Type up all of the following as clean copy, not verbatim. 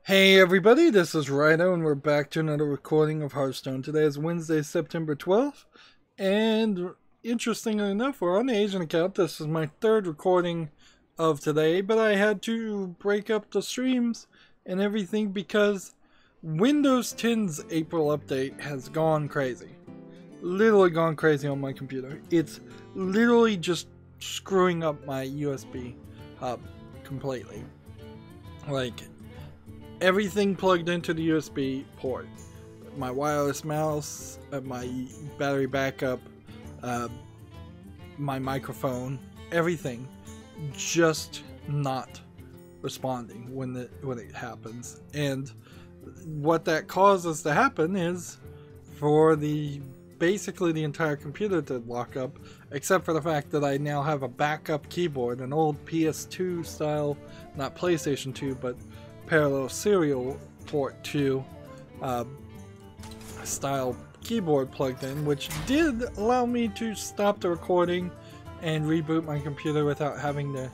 Hey everybody, this is Rydo and we're back to another recording of Hearthstone. Today is Wednesday, September 12th, and interestingly enough, we're on the Asian account. This is my third recording of today, but I had to break up the streams and everything because Windows 10's April update has gone crazy. Literally gone crazy on my computer. It's literally just screwing up my USB hub completely. Like, everything plugged into the USB port. My wireless mouse, my battery backup, my microphone, everything just not responding when it happens. And what that causes to happen is for basically the entire computer to lock up, except for the fact that I now have a backup keyboard, an old PS2 style, not PlayStation 2, but parallel serial port 2 style keyboard plugged in, which did allow me to stop the recording and reboot my computer without having to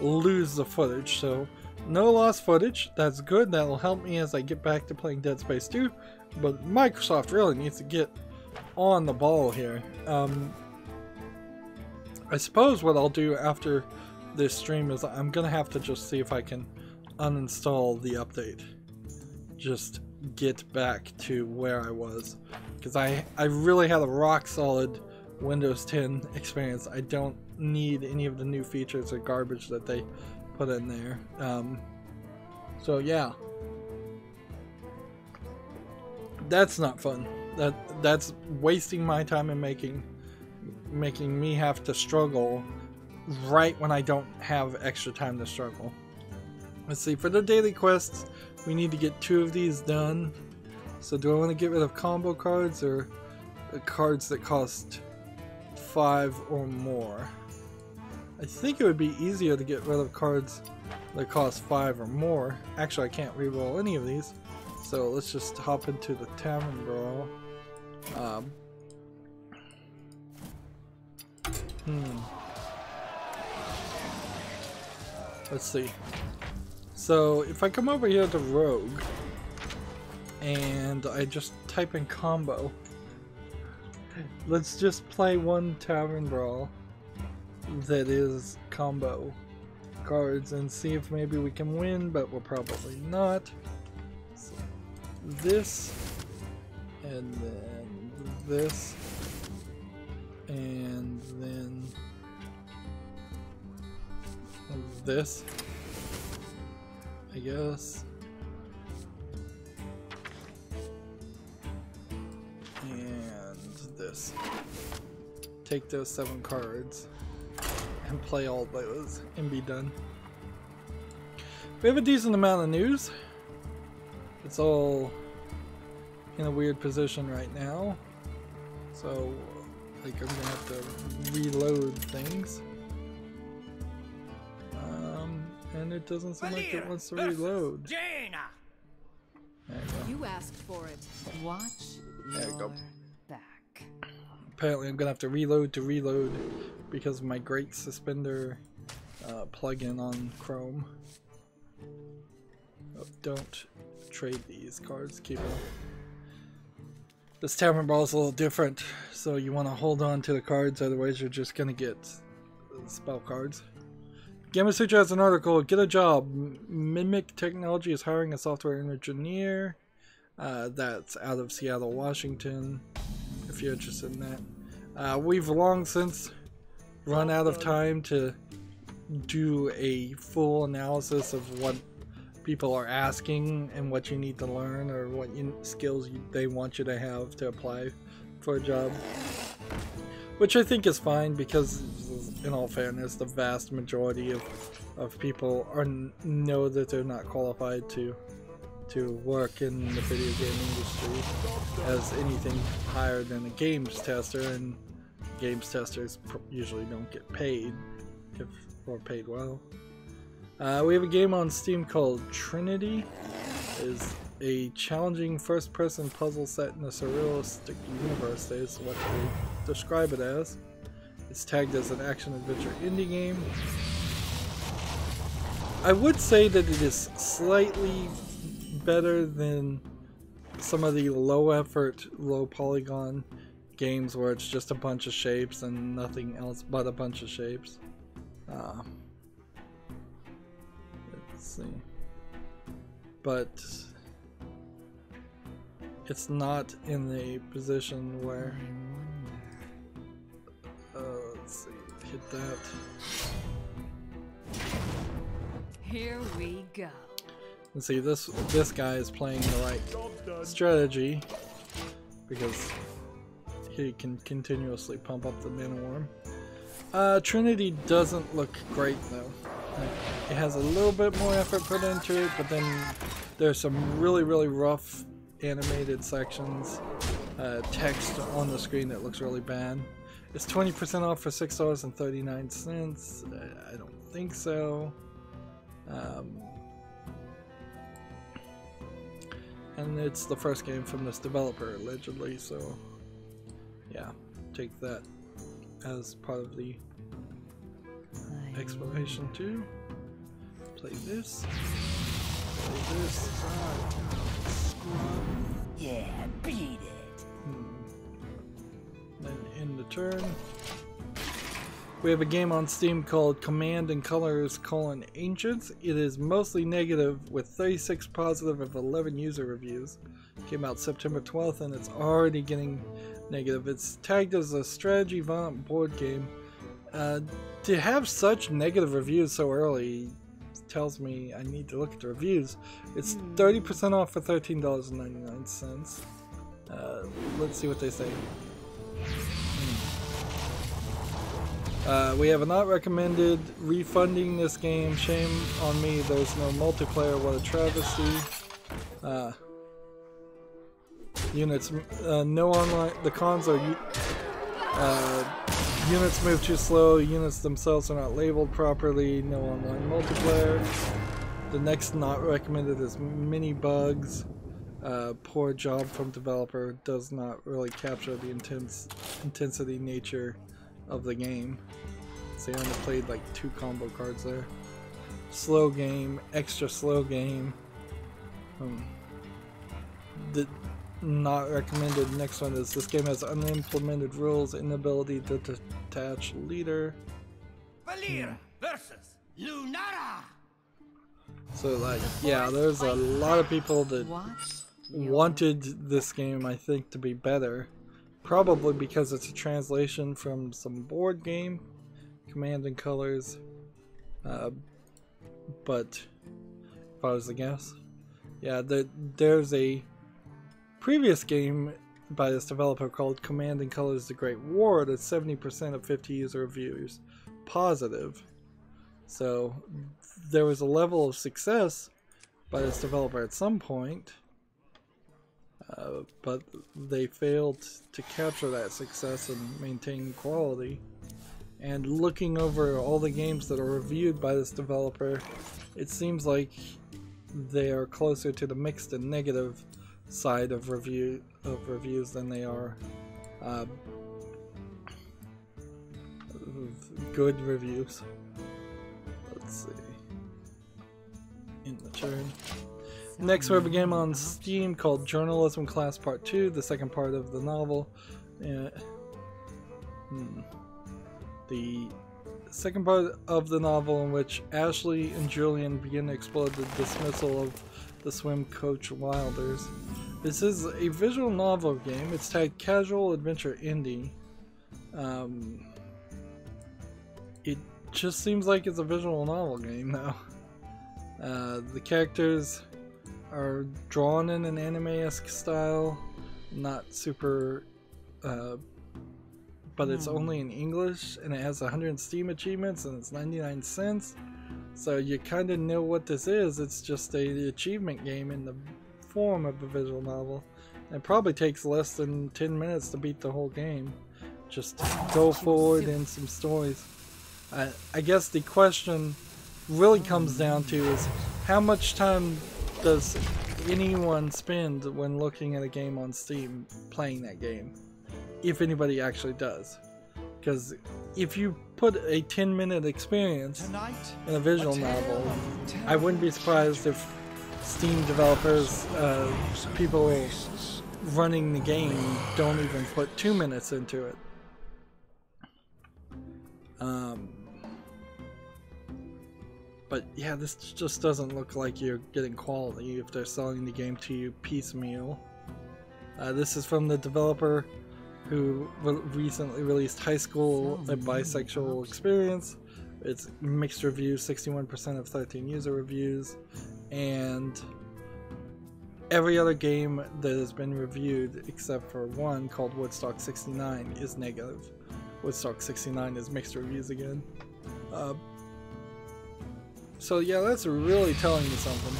lose the footage. So no lost footage. That's good. That'll help me as I get back to playing Dead Space 2, but Microsoft really needs to get on the ball here. I suppose what I'll do after this stream is I'm gonna have to just see if I can uninstall the update, just get back to where I was, because I really had a rock solid Windows 10 experience. I don't need any of the new features or garbage that they put in there. So yeah, that's not fun. That's wasting my time and making me have to struggle right when I don't have extra time to struggle. Let's see, for the daily quests, we need to get 2 of these done. So do I want to get rid of combo cards or the cards that cost 5 or more? I think it would be easier to get rid of cards that cost 5 or more. Actually, I can't reroll any of these. So let's just hop into the Tavern Brawl. Let's see. So if I come over here to Rogue and I just type in combo, let's just play one Tavern Brawl that is combo cards and see if maybe we can win, but we'll probably not. So this, and then this, and then this, I guess. And this. Take those 7 cards and play all those and be done. We have a decent amount of news. It's all in a weird position right now. So, like, I'm gonna have to reload things. And it doesn't seem like it wants to reload. There you go. You asked for it. Watch there you go. Back. Apparently I'm gonna have to reload because of my Great Suspender plugin on Chrome. Oh, don't trade these cards, keep them. This Tavern Brawl is a little different, so you want to hold on to the cards, otherwise you're just gonna get spell cards. Gamma Sutra has an article, get a job. Mimic Technology is hiring a software engineer. That's out of Seattle, Washington, if you're interested in that. We've long since run out of time to do a full analysis of what people are asking and what you need to learn or what skills they want you to have to apply for a job. Which I think is fine because, in all fairness, the vast majority of people know that they're not qualified to work in the video game industry as anything higher than a games tester, and games testers usually don't get paid or paid well. We have a game on Steam called Trinity. It is a challenging first-person puzzle set in a surrealistic universe. That is what they describe it as. It's tagged as an action-adventure indie game. I would say that it is slightly better than some of the low effort, low polygon games where it's just a bunch of shapes and nothing else but a bunch of shapes. Let's see. But it's not in a position where let's see, hit that. Here we go. And see, this guy is playing the right strategy because he can continuously pump up the mana worm. Trinity doesn't look great though. It has a little bit more effort put into it, but then there's some really rough animated sections, text on the screen that looks really bad. It's 20% off for $6.39. I don't think so. And it's the first game from this developer allegedly, so yeah, take that as part of the explanation too. Play this. Play this. Yeah, beat it. Then end the turn. We have a game on Steam called Command and Colors: Ancients. It is mostly negative with 36 positive of 11 user reviews. Came out September 12th and it's already getting negative. It's tagged as a strategy violent board game. To have such negative reviews so early tells me I need to look at the reviews. It's 30% off for $13.99. Let's see what they say. We have a not recommended, refunding this game, shame on me, there's no multiplayer, what a travesty. Units, no online, the cons are units move too slow, units themselves are not labeled properly, no online multiplayer. The next not recommended is mini bugs. Poor job from developer, does not really capture the intensity nature of the game. See, I only played like 2 combo cards there. Slow game, extra slow game. The not recommended next one is this game has unimplemented rules, inability to detach leader. Valir versus Lunara. So like, yeah, there's a lot of people that wanted this game, I think, to be better. Probably because it's a translation from some board game, Command and Colors. But if I was to guess, yeah, there's a previous game by this developer called Command and Colors: The Great War that's 70% of 50 user reviews positive. So there was a level of success by this developer at some point. But they failed to capture that success and maintain quality. And looking over all the games that are reviewed by this developer, it seems like they are closer to the mixed and negative side of reviews than they are good reviews. Let's see. In the turn. Next we have a game on Steam called Journalism Class Part 2, the second part of the novel. The second part of the novel in which Ashley and Julian begin to explore the dismissal of the swim coach Wilders. This is a visual novel game. It's tagged casual adventure indie. It just seems like it's a visual novel game now. The characters are drawn in an anime-esque style, not super, but it's only in English, and it has 100 Steam achievements, and it's 99 cents, so you kind of know what this is. It's just an achievement game in the form of a visual novel. And it probably takes less than 10 minutes to beat the whole game. Just go forward in some stories. I guess the question really comes down to is how much time does anyone spend when looking at a game on Steam playing that game, if anybody actually does. Because if you put a 10-minute experience in a visual novel, I wouldn't be surprised if Steam developers, people running the game don't even put 2 minutes into it. But yeah, this just doesn't look like you're getting quality if they're selling the game to you piecemeal. This is from the developer who recently released High School, a Bisexual Experience. It's mixed reviews, 61% of 13 user reviews, and every other game that has been reviewed except for one called Woodstock 69 is negative. Woodstock 69 is mixed reviews again. So yeah, that's really telling me something.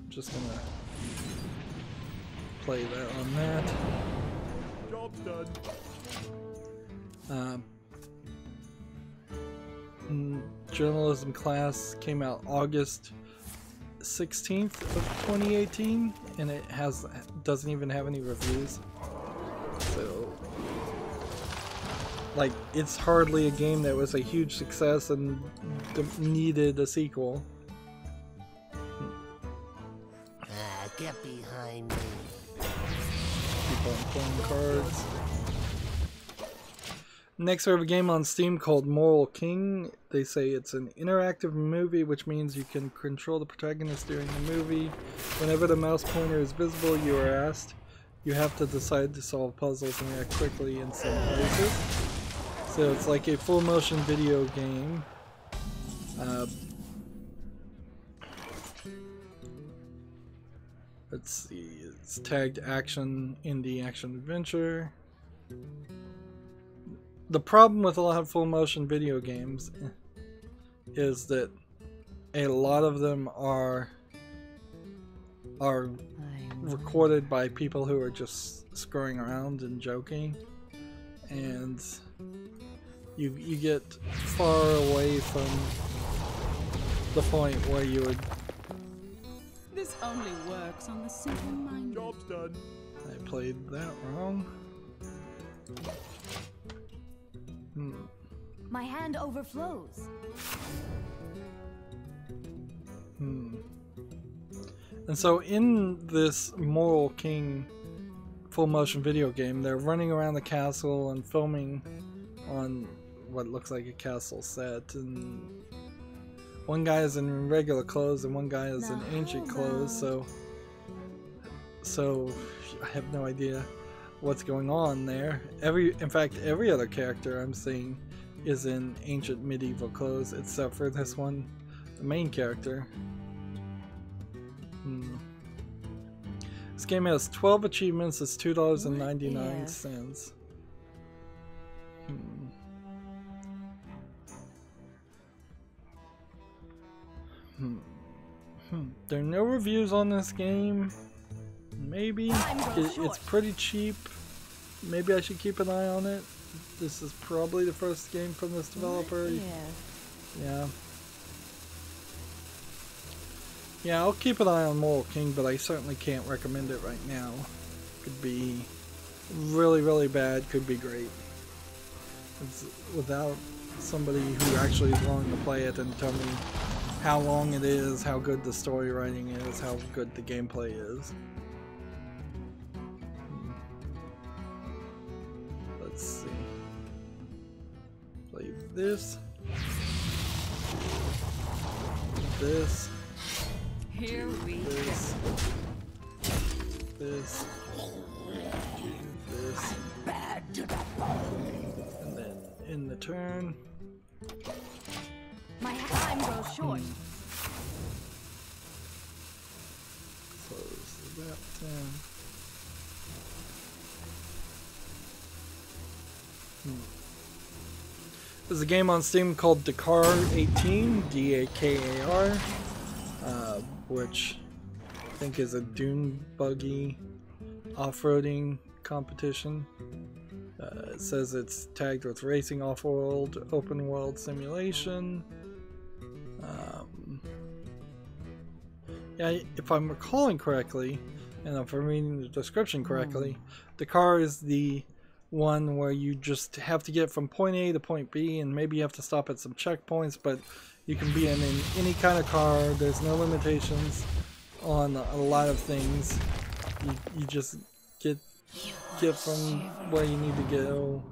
Just gonna play that on that. Job's done. Journalism class came out August 16th of 2018, and it doesn't even have any reviews. So, like, it's hardly a game that was a huge success and needed a sequel. Get behind me. Keep on playing cards. Next, we have a game on Steam called Moral King. They say it's an interactive movie, which means you can control the protagonist during the movie. Whenever the mouse pointer is visible, you are asked. You have to decide to solve puzzles and react quickly in some places. So it's like a full motion video game. Let's see, it's tagged action, indie, action, adventure. The problem with a lot of full motion video games is that a lot of them are recorded by people who are just screwing around and joking, and you get far away from the point where you would. This only works on the simple-minded. Job's done. I played that wrong. My hand overflows. And so in this Moral King full motion video game, they're running around the castle and filming on what looks like a castle set, and one guy is in regular clothes and one guy is in ancient clothes, so I have no idea what's going on there. In fact, every other character I'm seeing is in ancient medieval clothes except for this one, the main character. This game has 12 achievements. It's $2.99. There are no reviews on this game. Maybe it's pretty cheap. Maybe I should keep an eye on it. This is probably the first game from this developer. Yeah, I'll keep an eye on Moral King, but I certainly can't recommend it right now. Could be really, really bad, could be great. It's without somebody who actually is willing to play it and tell me how long it is, how good the story writing is, how good the gameplay is. Let's see. Play this. This. Here we go. This. This. And then in the turn. My time grows short. Close that down. There's a game on Steam called Dakar 18, D-A-K-A-R, which I think is a dune buggy off-roading competition. It says it's tagged with racing, off-world, open-world simulation. Yeah, if I'm recalling correctly, and if I'm reading the description correctly, Dakar is the one where you just have to get from point A to point B, and maybe you have to stop at some checkpoints, but You can be in any kind of car. There's no limitations on a lot of things. You just get from where you need to go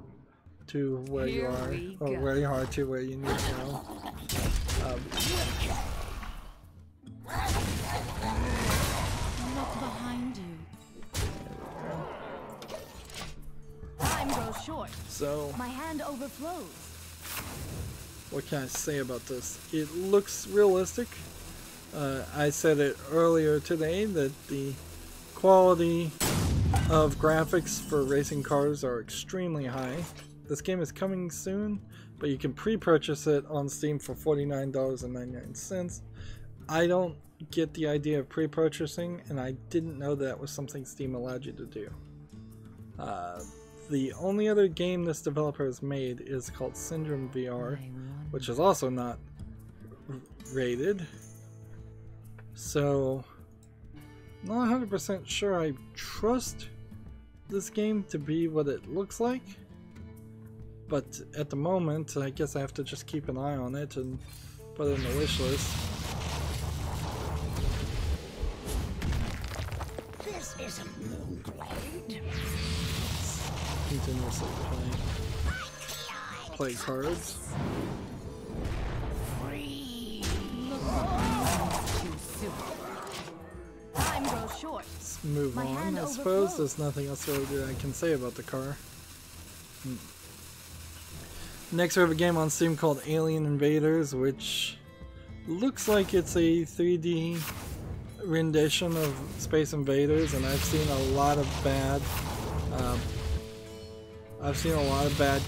to where you are, or where you are to where you need to go. Look behind you. Time grows short. So, My hand overflows. what can I say about this? It looks realistic. I said it earlier today that the quality of graphics for racing cars are extremely high. This game is coming soon, but you can pre-purchase it on Steam for $49.99. I don't get the idea of pre-purchasing, and I didn't know that was something Steam allowed you to do. The only other game this developer has made is called Syndrome VR, which is also not rated. So, not 100% sure I trust this game to be what it looks like. But at the moment, I guess I have to just keep an eye on it and put it in the wish list. This isn't Moonglade. Continuously play cards. Time grows short. Let's move My on. hand I suppose overflows. there's nothing else really I can say about the car. Next we have a game on Steam called Alien Invaders, which looks like it's a 3D rendition of Space Invaders, and I've seen a lot of bad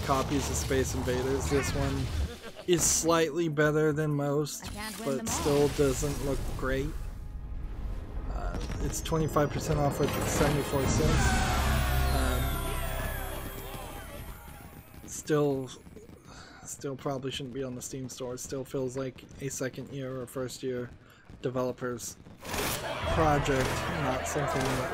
copies of Space Invaders. This one is slightly better than most, but still doesn't look great. It's 25% off at 74 cents. Still probably shouldn't be on the Steam store. It still feels like a second year or first year developer's project, not something that...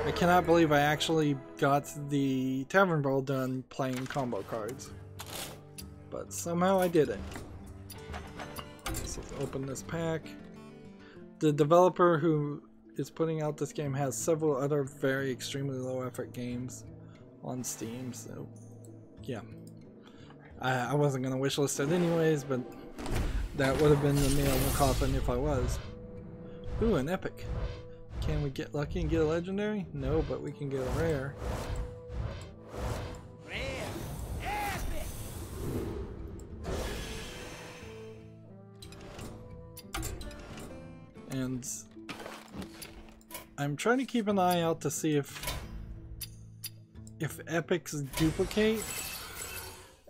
I cannot believe I actually got the Tavern Brawl done playing combo cards. But somehow I did it. So let's open this pack. The developer who is putting out this game has several other very extremely low effort games on Steam, so yeah. I wasn't going to wishlist it anyways, but that would have been the nail in the coffin if I was. Ooh, an epic. Can we get lucky and get a legendary? No, but we can get a rare. And I'm trying to keep an eye out to see if epics duplicate.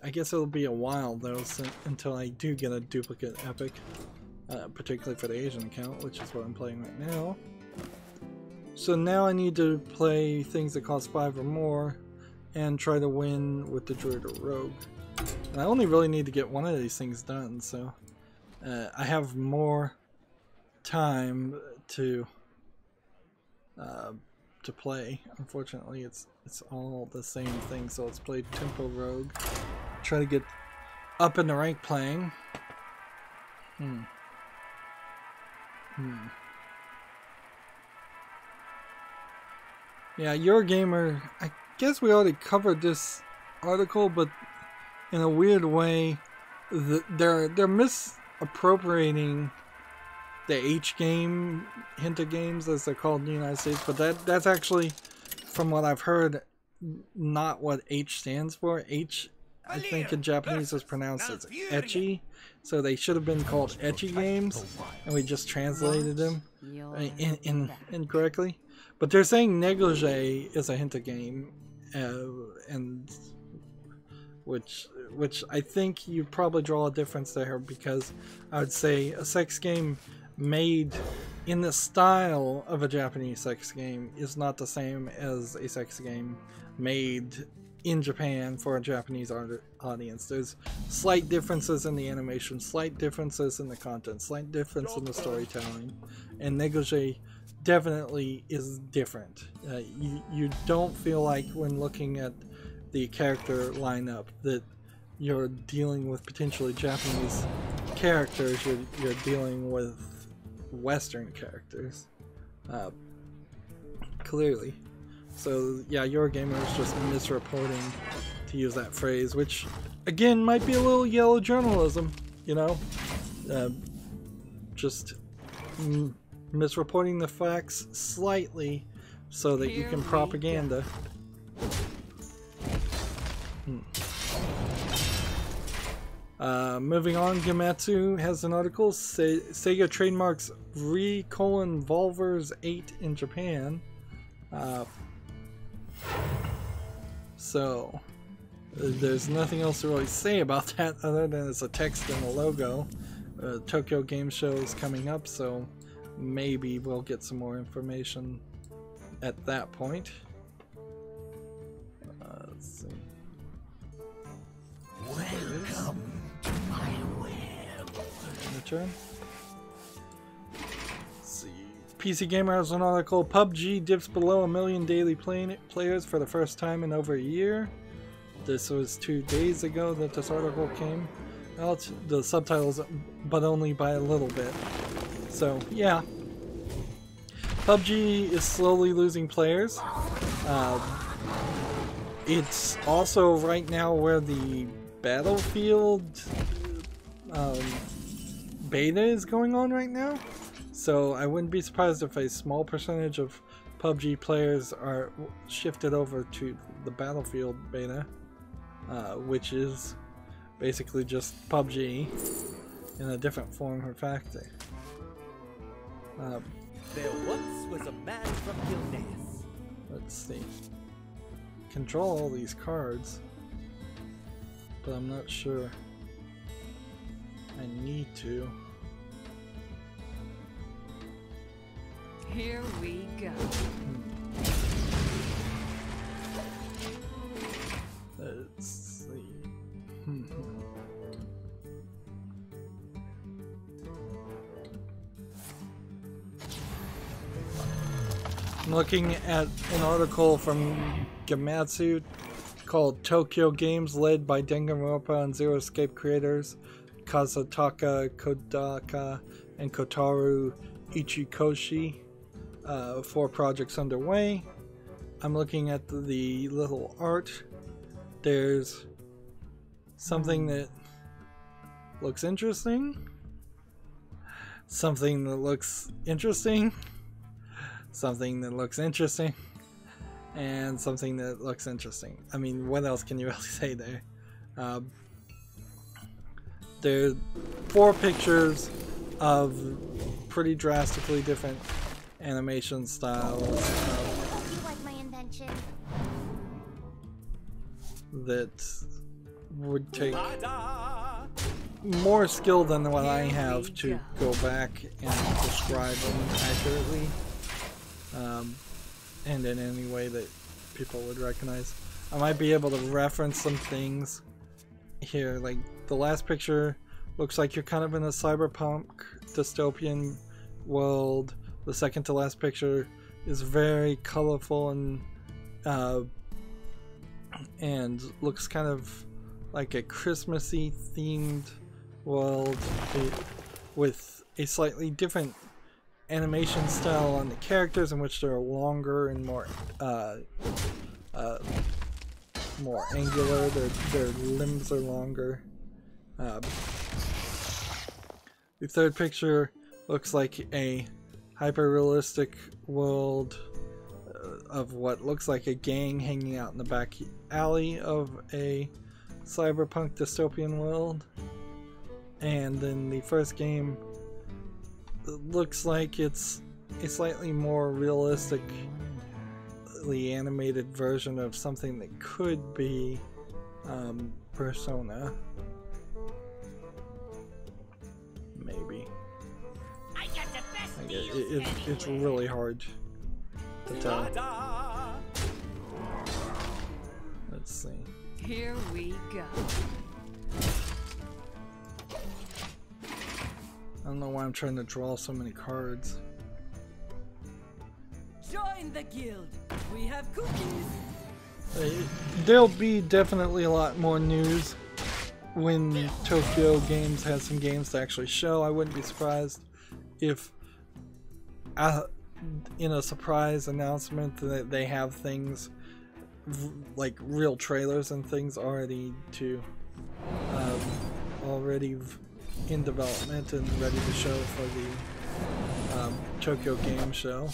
I guess it'll be a while though until I do get a duplicate epic, particularly for the Asian account, which is what I'm playing right now. So now I need to play things that cost 5 or more and try to win with the Druid or Rogue. And I only really need to get one of these things done, so I have more time to play. Unfortunately, it's all the same thing, so let's play Tempo Rogue. Try to get up in the rank playing. Yeah, Eurogamer, I guess we already covered this article, but in a weird way, they're misappropriating the H game, Hinta games as they're called in the United States, but that's actually, from what I've heard, not what H stands for. H, I think in Japanese is pronounced as ecchi, so they should have been called ecchi games, and we just translated them incorrectly. But they're saying Negligee is a Hinta game, and which I think you probably draw a difference there, because I would say a sex game made in the style of a Japanese sex game is not the same as a sex game made in Japan for a Japanese audience. There's slight differences in the animation, slight differences in the content, slight difference in the storytelling, and Negligee definitely is different. You don't feel like when looking at the character lineup that you're dealing with potentially Japanese characters, you're dealing with Western characters, clearly. So yeah, Eurogamer is just misreporting, to use that phrase, which again might be a little yellow journalism, you know, just misreporting the facts slightly so that you can propaganda. Moving on, Gematsu has an article. Sega trademarks Volvers 8 in Japan. So there's nothing else to really say about that other than it's a text and a logo. Tokyo Game Show is coming up, so maybe we'll get some more information at that point. Let's see. Welcome to my web. Return. Let's see. PC Gamer has an article. PUBG dips below 1 million daily players for the first time in over a year. This was 2 days ago that this article came out. The subtitles, but only by a little bit. So yeah, PUBG is slowly losing players. It's also right now where the Battlefield beta is going on right now. So I wouldn't be surprised if a small percentage of PUBG players are shifted over to the Battlefield beta, which is basically just PUBG in a different form or factor. There once was a man from Gilneas. Let's see. Control all these cards, but I'm not sure I need to. Here we go. Let's see. I'm looking at an article from Gematsu called Tokyo Games, led by Danganronpa and Zero Escape creators Kazutaka Kodaka and Kotaru Ichikoshi. 4 projects underway. I'm looking at the little art. There's something that looks interesting, something that looks interesting, something that looks interesting, and something that looks interesting. I mean, what else can you really say there? There are 4 pictures of pretty drastically different animation styles You like my invention? that would take more skill than what I have to go back and describe them accurately, and in any way that people would recognize. I might be able to reference some things here, like the last picture looks like you're kind of in a cyberpunk dystopian world. The second to last picture is very colorful and looks kind of like a Christmassy themed world with a slightly different animation style on the characters, in which they're longer and more angular. Their limbs are longer. The third picture looks like a hyper-realistic world of what looks like a gang hanging out in the back alley of a cyberpunk dystopian world. And then the first game looks like it's a slightly more realistically animated version of something that could be Persona. Maybe. It's really hard to tell. Let's see. Here we go. I don't know why I'm trying to draw so many cards. Join the guild. We have cookies. There'll be definitely a lot more news when Tokyo Games has some games to actually show, I wouldn't be surprised if in a surprise announcement that they have things like real trailers and things already in development and ready to show for the Tokyo Game Show.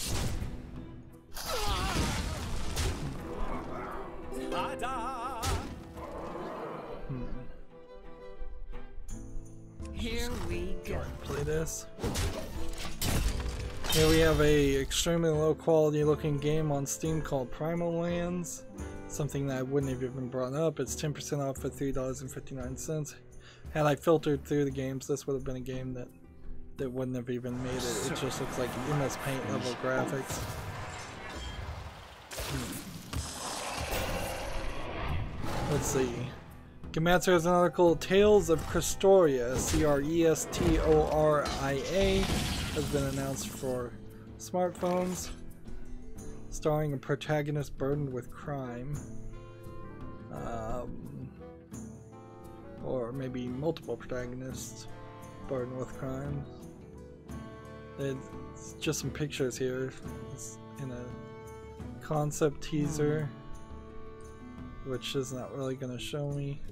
Here we go. Play this. Here we have a extremely low quality looking game on Steam called Primal Lands. Something that I wouldn't have even brought up. It's 10% off for $3.59. Had I filtered through the games, this would have been a game that wouldn't have even made it. It just looks like MS Paint level graphics. Let's see. Gematsu has an article, Tales of Crestoria, Crestoria, has been announced for smartphones, starring a protagonist burdened with crime. Or maybe multiple protagonists burdened with crime. It's just some pictures here. It's in a concept teaser, which is not really going to show me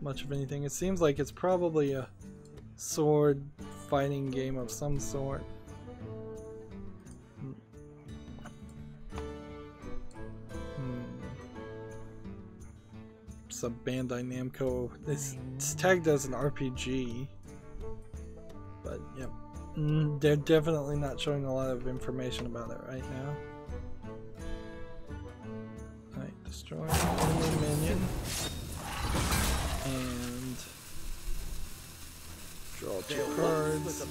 much of anything. It seems like it's probably a sword fighting game of some sort. Some Bandai Namco. It's tagged as an RPG, but yep, they're definitely not showing a lot of information about it right now. Alright, destroy enemy minion and draw 2 cards.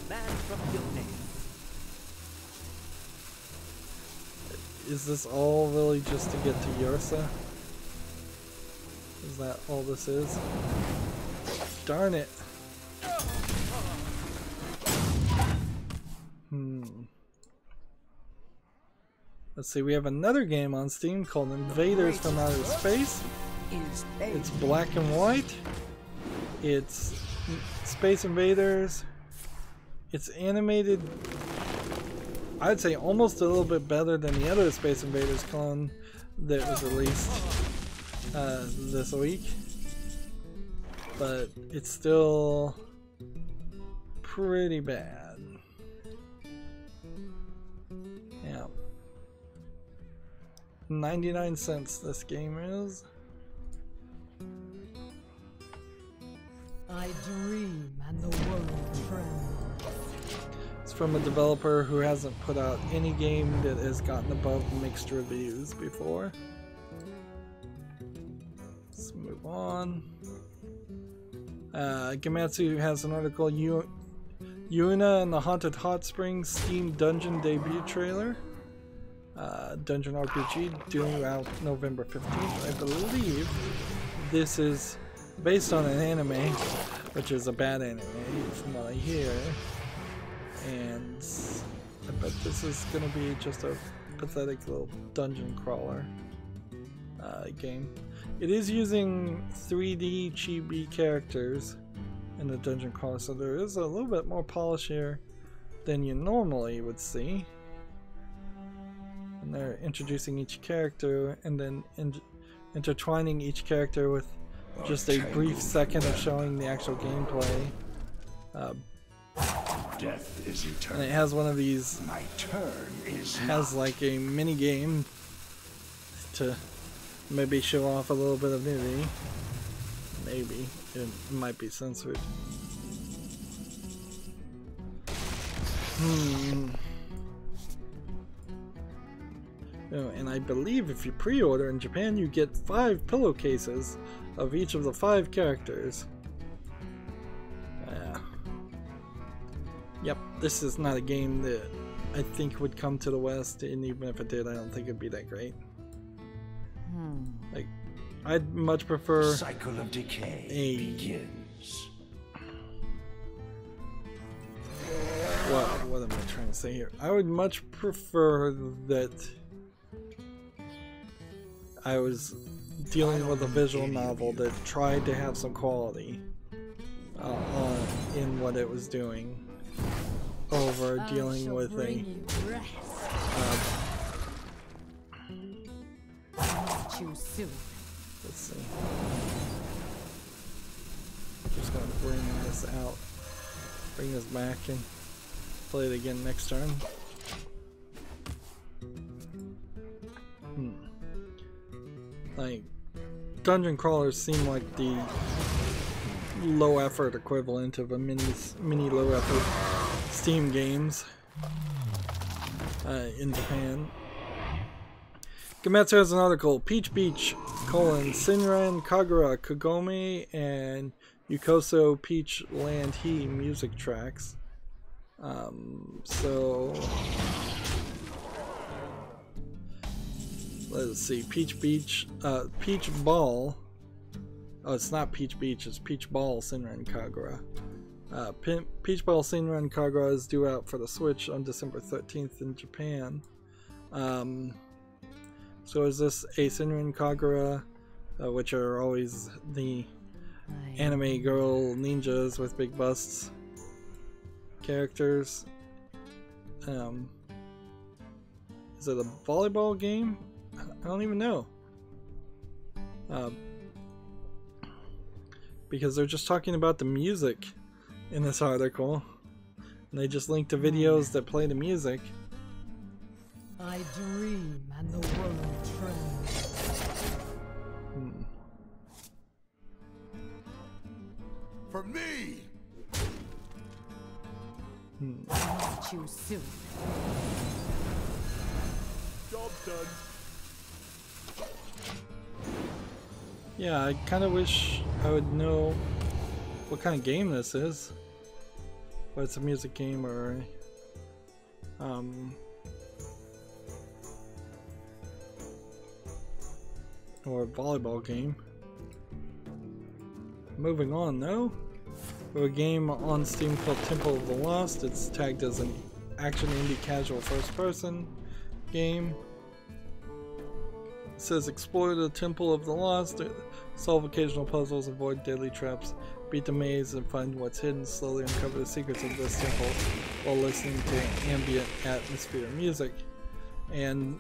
Is this all really just to get to Ursa? Is that all this is? Darn it. Let's see, we have another game on Steam called Invaders from Outer Space. It's black and white. It's Space Invaders. It's animated, I'd say almost a little bit better than the other Space Invaders clone that was released this week, but it's still pretty bad. Yeah, 99 cents this game is. I dream and the world trembles. It's from a developer who hasn't put out any game that has gotten above mixed reviews before. Let's move on. Gematsu has an article, Yuna and the Haunted Hot Springs Steam Dungeon debut trailer. Dungeon RPG due out November 15th. I believe this is based on an anime, which is a bad anime from what I hear. And I bet this is gonna be just a pathetic little dungeon crawler game. It is using 3D chibi characters in the dungeon crawler, so there is a little bit more polish here than you normally would see. And they're introducing each character and then intertwining each character with just a brief second of showing the actual gameplay. Death is eternal. And it has one of these, My turn is has like a mini game to maybe show off a little bit of nudity. Maybe. It might be censored. Oh, and I believe if you pre-order in Japan, you get 5 pillowcases of each of the 5 characters. Yep, this is not a game that I think would come to the West, and even if it did, I don't think it'd be that great. Like, I'd much prefer cycle of decay begins. What am I trying to say here? I would much prefer that I was dealing with a visual novel that tried to have some quality in what it was doing over dealing with a let's see. Just gonna bring this out, bring this back and play it again next turn. Like, dungeon crawlers seem like the low effort equivalent of a mini low effort Steam games in Japan. Gametsu has an article, Peach Beach, Senran, Kagura, Kagome, and Yukoso Peach Land He music tracks. So let's see, Peach Beach, Peach Ball. Oh, it's not Peach Beach, it's Peach Ball Senran Kagura. Peach Ball Senran Kagura is due out for the Switch on December 13th in Japan. So is this a Senran Kagura, which are always the anime girl ninjas with big busts characters? Is it a volleyball game? I don't even know. Because they're just talking about the music in this article. And they just link to videos that play the music. I dream and the world trembles. For me! Not too soon. Job's done. Yeah, I kind of wish I would know what kind of game this is. Whether it's a music game or a volleyball game. Moving on, though. We have a game on Steam called Temple of the Lost. It's tagged as an action indie casual first-person game. It says explore the Temple of the Lost, solve occasional puzzles, avoid deadly traps, beat the maze, and find what's hidden, slowly uncover the secrets of this temple while listening to ambient atmosphere music. And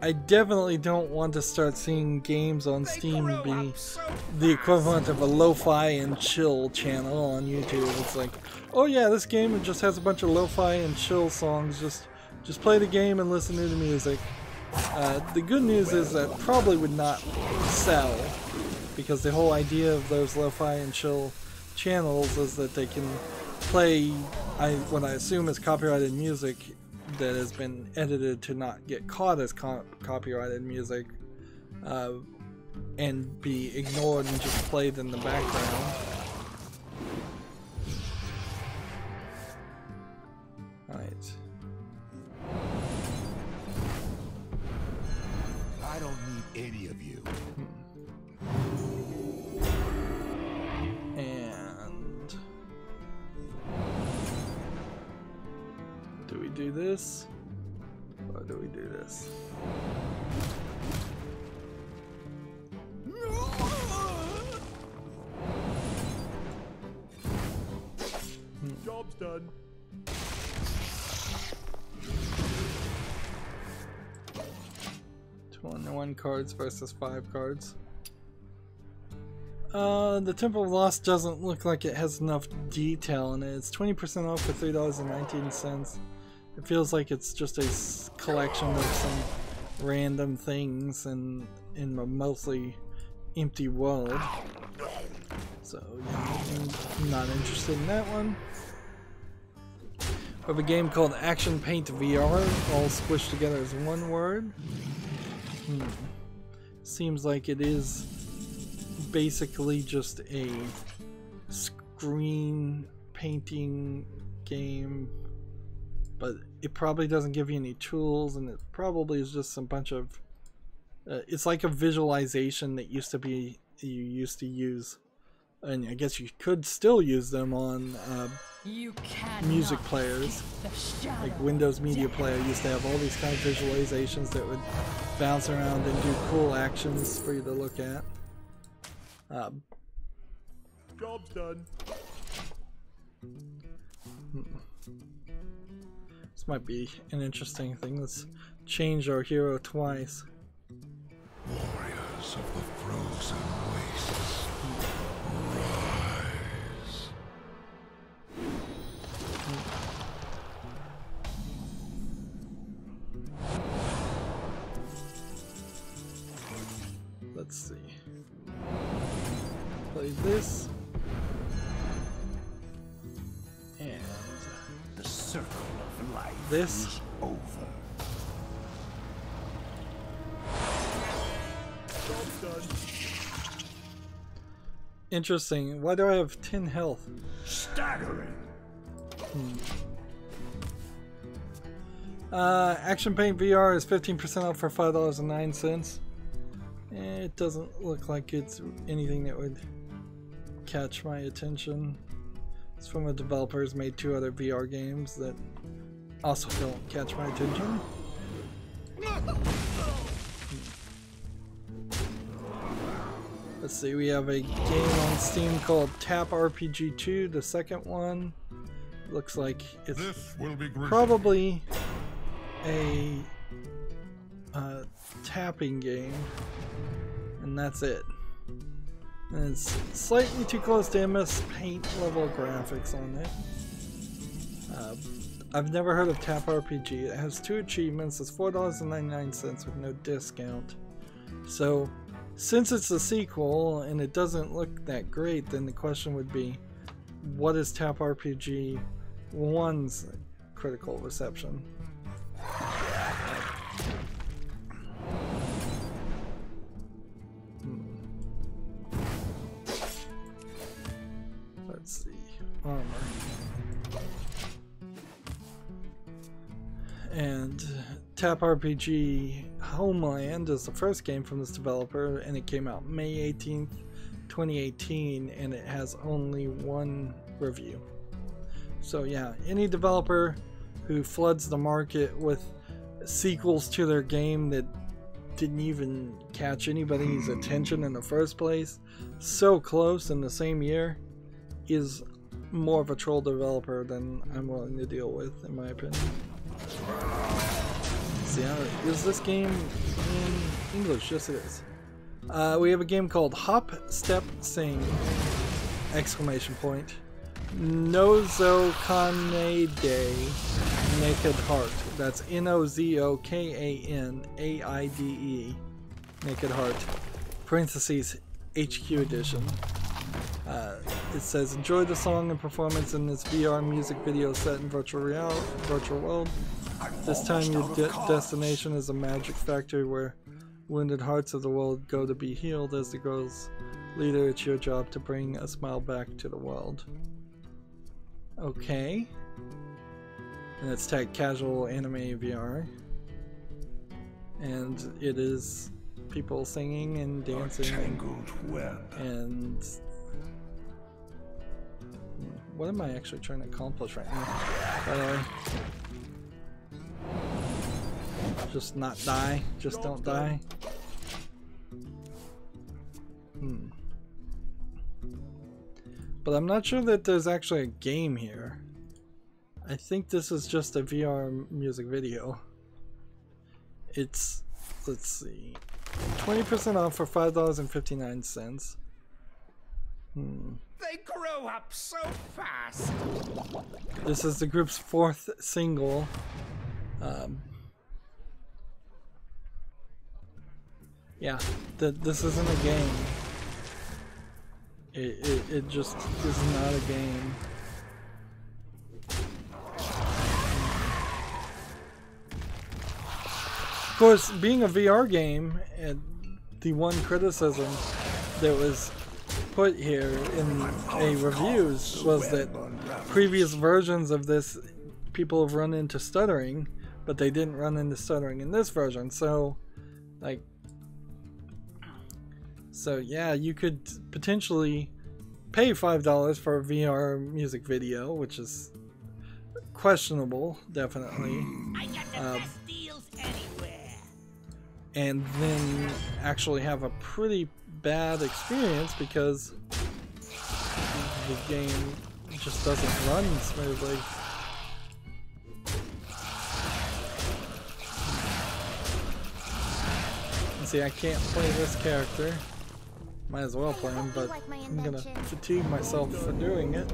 I definitely don't want to start seeing games on Steam be the equivalent of a lo-fi and chill channel on YouTube. It's like, oh yeah, this game just has a bunch of lo-fi and chill songs, just play the game and listen to the music. The good news is that probably would not sell, because the whole idea of those lo-fi and chill channels is that they can play what I assume is copyrighted music that has been edited to not get caught as copyrighted music, and be ignored and just played in the background. Alright. I don't need any of you. And do we do this? Or do we do this? Job's done. 21 cards versus 5 cards. The Temple of Lost doesn't look like it has enough detail in it. It's 20% off for $3.19. It feels like it's just a collection of some random things in a mostly empty world. So yeah, I'm not interested in that one. We have a game called Action Paint VR, all squished together as one word. Seems like it is basically just a screen painting game, but it probably doesn't give you any tools, and it probably is just some bunch of it's like a visualization that you used to use, and I guess you could still use them on You cannot music players. the shadow. Like Windows Media Player used to have all these kind of visualizations that would bounce around and do cool actions for you to look at. Job's done. This might be an interesting thing. Let's change our hero twice. Warriors of the frozen wastes, rise. Let's see. Play this. And The circle of life this. is over. Job's done. Interesting. Why do I have 10 health? Staggering. Action Paint VR is 15% off for $5.09. It doesn't look like it's anything that would catch my attention. It's from a developer who's made 2 other VR games that also don't catch my attention. Let's see, we have a game on Steam called Tap RPG 2, the second one. Looks like it's This will be grisly. probably a tapping game, and that's it. And it's slightly too close to MS Paint level graphics on it. I've never heard of Tap RPG. It has 2 achievements. It's $4.99 with no discount. So, since it's a sequel and it doesn't look that great, then the question would be, what is Tap RPG 1's critical reception? Let's see. Armor. And Tap RPG Homeland is the first game from this developer, and it came out May 18th, 2018, and it has only 1 review. So yeah, any developer who floods the market with sequels to their game that didn't even catch anybody's attention in the first place, so close in the same year, is more of a troll developer than I'm willing to deal with, in my opinion. See, is this game in English? Yes, it is. We have a game called Hop, Step, Sing! Exclamation point. Nozokanade Naked Heart. That's Nozokanade. Naked Heart. Parentheses HQ Edition. It says, enjoy the song and performance in this VR music video set in virtual world. This time your destination is a magic factory where wounded hearts of the world go to be healed. As the girl's leader, it's your job to bring a smile back to the world. Okay. And it's tagged casual anime VR. And it is people singing and dancing. Tangled web. And what am I actually trying to accomplish right now? By the way, just not die. Just don't die. But I'm not sure that there's actually a game here. I think this is just a VR music video. It's, let's see, 20% off for $5.59. They grow up so fast. This is the group's 4th single. Yeah, this isn't a game. It just is not a game. Of course, being a VR game, and the one criticism that was put here in a reviews was that previous versions of this, people have run into stuttering, but they didn't run into stuttering in this version. So, like, so yeah, you could potentially pay $5 for a VR music video, which is questionable, definitely. I got the best deals anywhere. And then actually have a pretty bad experience because the game just doesn't run smoothly. And see, I can't play this character. Might as well play him, but I'm gonna fatigue myself for doing it.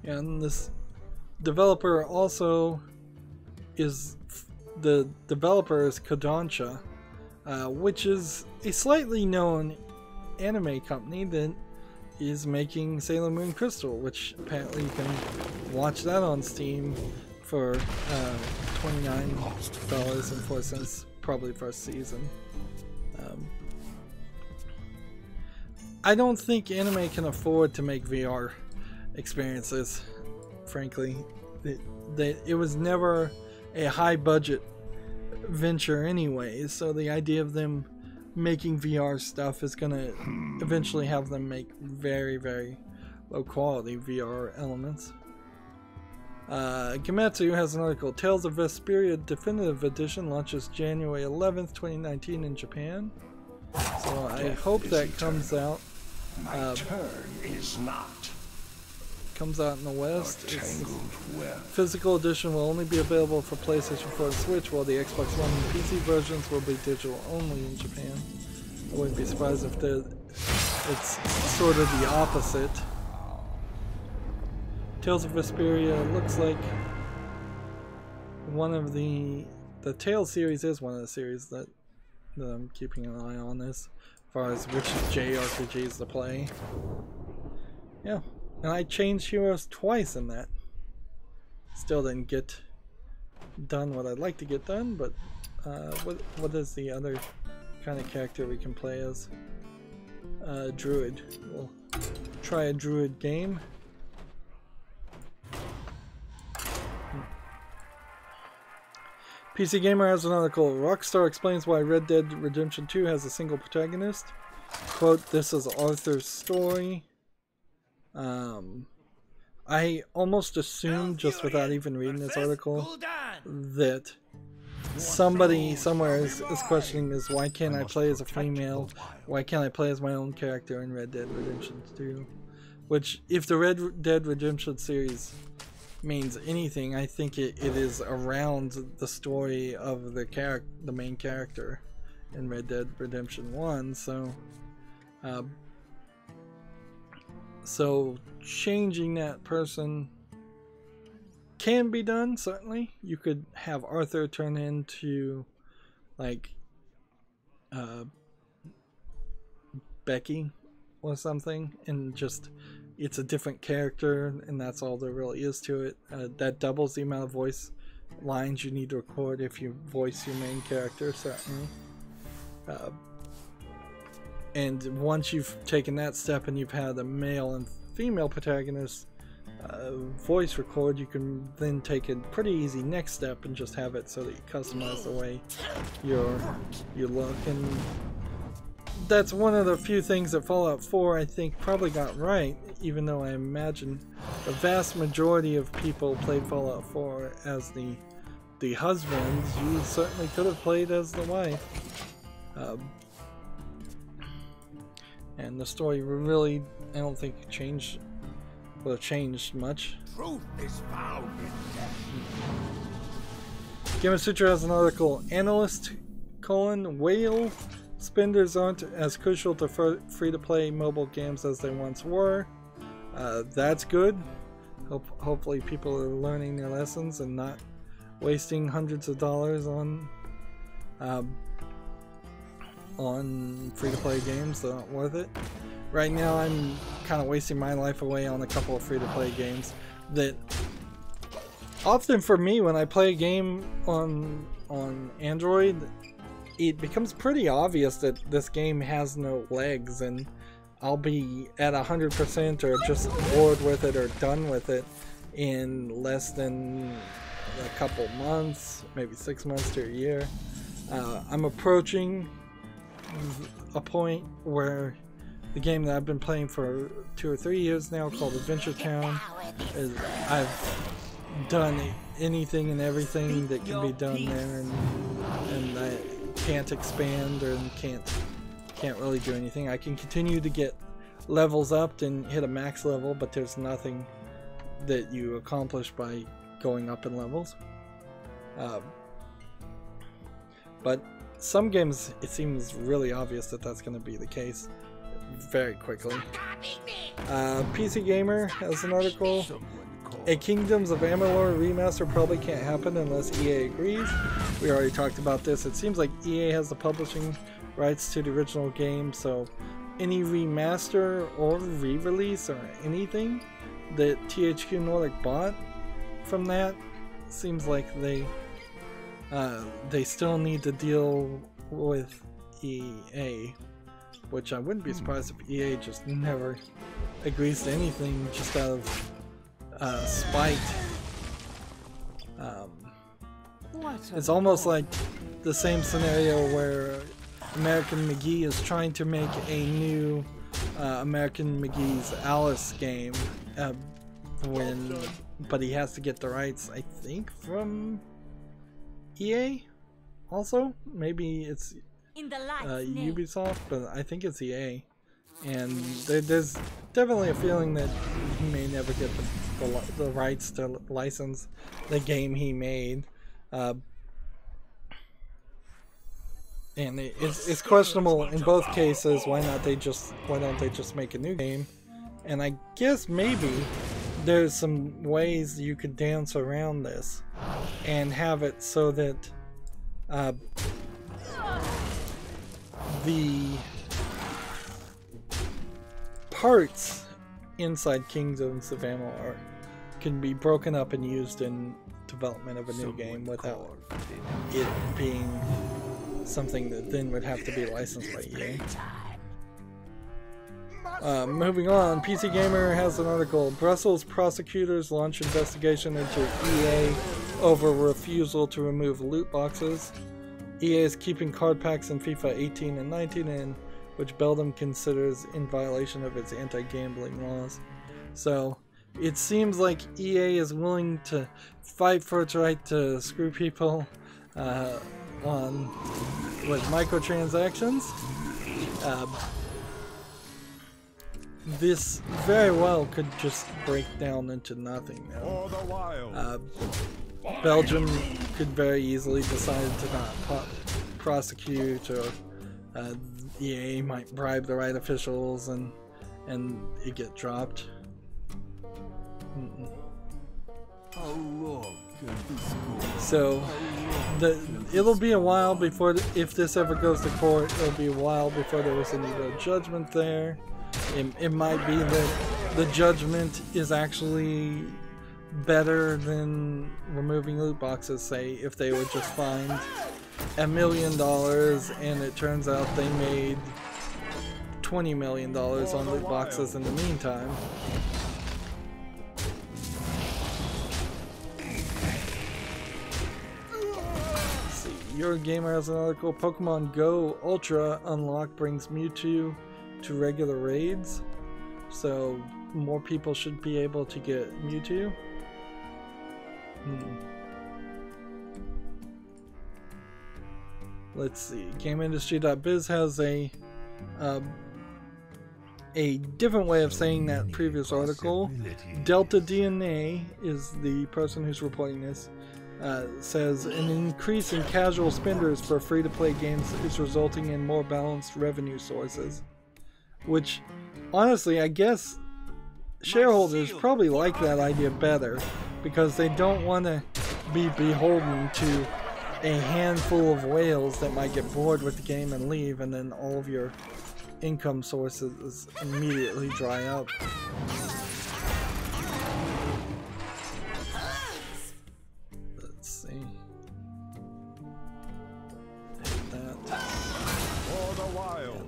And this developer also is, the developer is Kodansha, which is a slightly known anime company that is making Sailor Moon Crystal, which apparently you can watch that on Steam for $29.04, probably first season. I don't think anime can afford to make VR experiences, frankly. It was never a high budget venture anyway, so the idea of them making VR stuff is gonna eventually have them make very, very low quality VR elements. Gematsu has an article, Tales of Vesperia Definitive Edition launches January 11th, 2019 in Japan. So I hope that comes out. My turn is not. Comes out in the West. Physical edition will only be available for PlayStation 4 and Switch, while the Xbox One and PC versions will be digital only in Japan. I wouldn't be surprised if it's sort of the opposite. Tales of Vesperia looks like one of the Tales series is one of the series that I'm keeping an eye on as far as which JRPGs to play. Yeah. And I changed heroes twice in that. Still didn't get done what I'd like to get done, but what is the other kind of character we can play as? Druid. We'll try a druid game. PC Gamer has an article. Rockstar explains why Red Dead Redemption 2 has a single protagonist. Quote, this is Arthur's story. I almost assumed, just without even reading this article, that somebody somewhere is questioning is why can't I play as a female? Why can't I play as my own character in Red Dead Redemption 2? Which, if the Red Dead Redemption series means anything, I think it is around the story of the main character in Red Dead Redemption 1, so changing that person can be done, certainly. You could have Arthur turn into, like, Becky or something, and just, it's a different character, and that's all there really is to it. That doubles the amount of voice lines you need to record if you voice your main character, certainly. And once you've taken that step and you've had a male and female protagonist voice record, you can then take a pretty easy next step and just have it so that you customize the way you look. And that's one of the few things that Fallout 4 I think probably got right, even though I imagine the vast majority of people played Fallout 4 as the husband. You certainly could have played as the wife. And the story really, I don't think would have changed much. Truth is found in death. Gamasutra has an article, Analyst, whale spenders aren't as crucial to free-to-play mobile games as they once were. That's good. Hopefully people are learning their lessons and not wasting hundreds of dollars on free-to-play games that aren't worth it. Right now I'm kind of wasting my life away on a couple of free-to-play games that often, for me, when I play a game on Android, it becomes pretty obvious that this game has no legs, and I'll be at 100% or just bored with it or done with it in less than a couple months, maybe 6 months to a year. I'm approaching a point where the game that I've been playing for 2 or 3 years now called Adventure Town. I've done anything and everything that can be done there, and I can't expand or can't really do anything. I can continue to get levels up and hit a max level, but there's nothing that you accomplish by going up in levels. But some games, it seems really obvious that that's going to be the case very quickly. PC Gamer has an article. A Kingdoms of Amalur remaster probably can't happen unless EA agrees. We already talked about this. It seems like EA has the publishing rights to the original game, so any remaster or re-release or anything that THQ Nordic bought from that seems like they still need to deal with EA, which I wouldn't be surprised if EA just never agrees to anything just out of spite. It's almost like the same scenario where American McGee is trying to make a new American McGee's Alice game, but he has to get the rights, I think, from EA. Also, maybe it's Ubisoft, but I think it's EA. And there's definitely a feeling that he may never get the rights to license the game he made. And it's questionable in both cases. Why don't they just make a new game? And I guess maybe there's some ways you could dance around this and have it so that the parts inside Kingdoms of Amalur can be broken up and used in development of a new game without it being something that then would have to be licensed by EA. Moving on, PC Gamer has an article. Brussels prosecutors launch investigation into EA over refusal to remove loot boxes. EA is keeping card packs in FIFA 18 and 19 in, which Belgium considers in violation of its anti-gambling laws. So it seems like EA is willing to fight for its right to screw people with microtransactions. This very well could just break down into nothing now. Belgium could very easily decide to not prosecute, or EA might bribe the right officials and it get dropped. So it'll be a while before, if this ever goes to court, it'll be a while before there was any real judgment there. It might be that the judgment is actually better than removing loot boxes. Say if they were just fined $1 million and it turns out they made $20 million on loot boxes in the meantime. Let's see, Your Gamer has an article. Pokemon Go Ultra Unlock brings Mewtwo to regular raids, so more people should be able to get Mewtwo. Let's see. GameIndustry.biz has a different way of saying that previous article. Delta DNA is the person who's reporting this. Says an increase in casual spenders for free-to-play games is resulting in more balanced revenue sources. Which, honestly, I guess shareholders probably like that idea better, because they don't want to be beholden to a handful of whales that might get bored with the game and leave, and then all of your income sources immediately dry up. Let's see. Hit that. For the wild.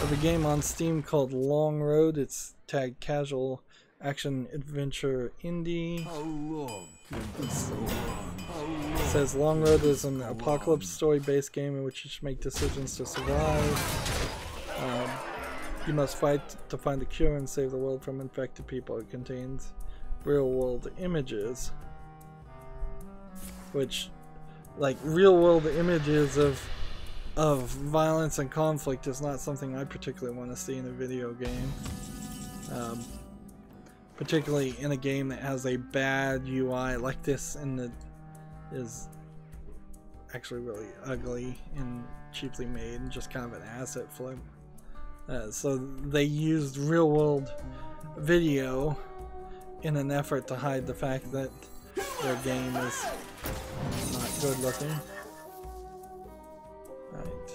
Of a game on Steam called Long Road. It's tagged casual action adventure indie. How long can this go on? It says Long Road is an apocalypse story-based game in which you should make decisions to survive. You must fight to find a cure and save the world from infected people. It contains real-world images, which, like, real-world images of violence and conflict is not something I particularly want to see in a video game. Particularly in a game that has a bad UI like this, and that is actually really ugly and cheaply made and just kind of an asset flip. So they used real-world video in an effort to hide the fact that their game is not good looking. Right.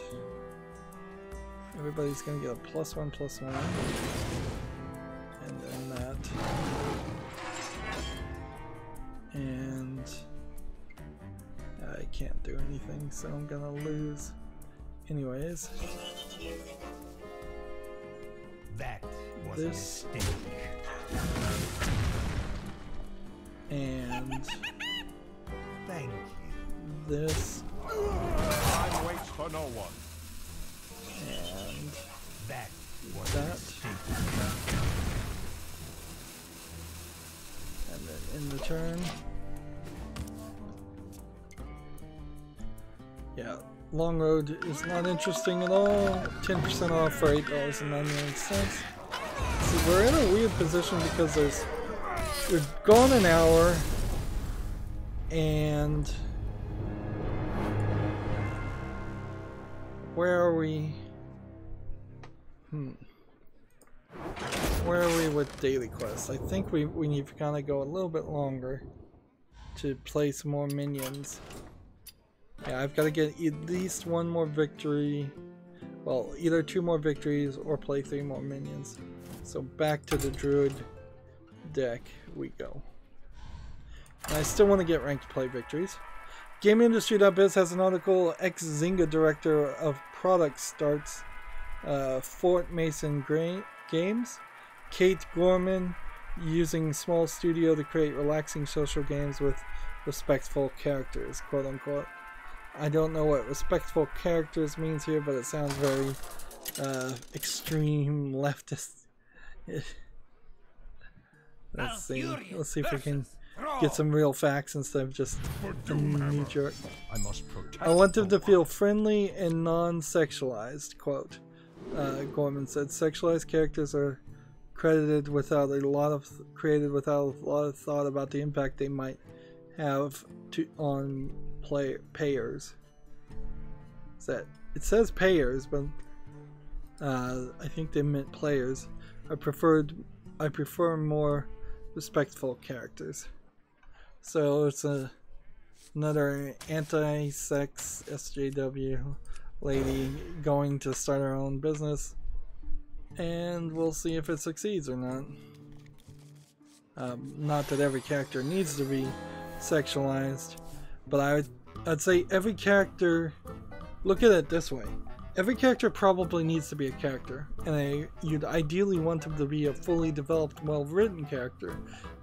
Everybody's gonna get a +1/+1. And then that. And I can't do anything, so I'm gonna lose. Anyways. That was This. a mistake. And Thank you. this. Time waits for no one. And That was a that. mistake. And then in return. Yeah, Long Road is not interesting at all. 10% off for $8.99. See, we're in a weird position because we've gone an hour and where are we? Where are we with daily quests? I think we need to kind of go a little bit longer to place more minions. Yeah, I've got to get at least one more victory. Well, either 2 more victories or play 3 more minions. So back to the Druid deck we go. And I still want to get ranked play victories. GameIndustry.biz has an article, ex-Zynga director of product starts Fort Mason Games. Kate Gorman using small studio to create relaxing social games with respectful characters, quote unquote. I don't know what respectful characters means here, but it sounds very extreme leftist. Let's see if we can get some real facts instead of just a knee jerk. I must protect. I want them to feel friendly and non-sexualized, quote. Gorman said sexualized characters are created without a lot of thought about the impact they might have on payers. It says payers, but I think they meant players. I prefer more respectful characters. So it's another anti-sex SJW lady going to start her own business, and we'll see if it succeeds or not. Not that every character needs to be sexualized, but I'd say every character, look at it this way, every character probably needs to be a character, and you'd ideally want them to be a fully developed, well-written character.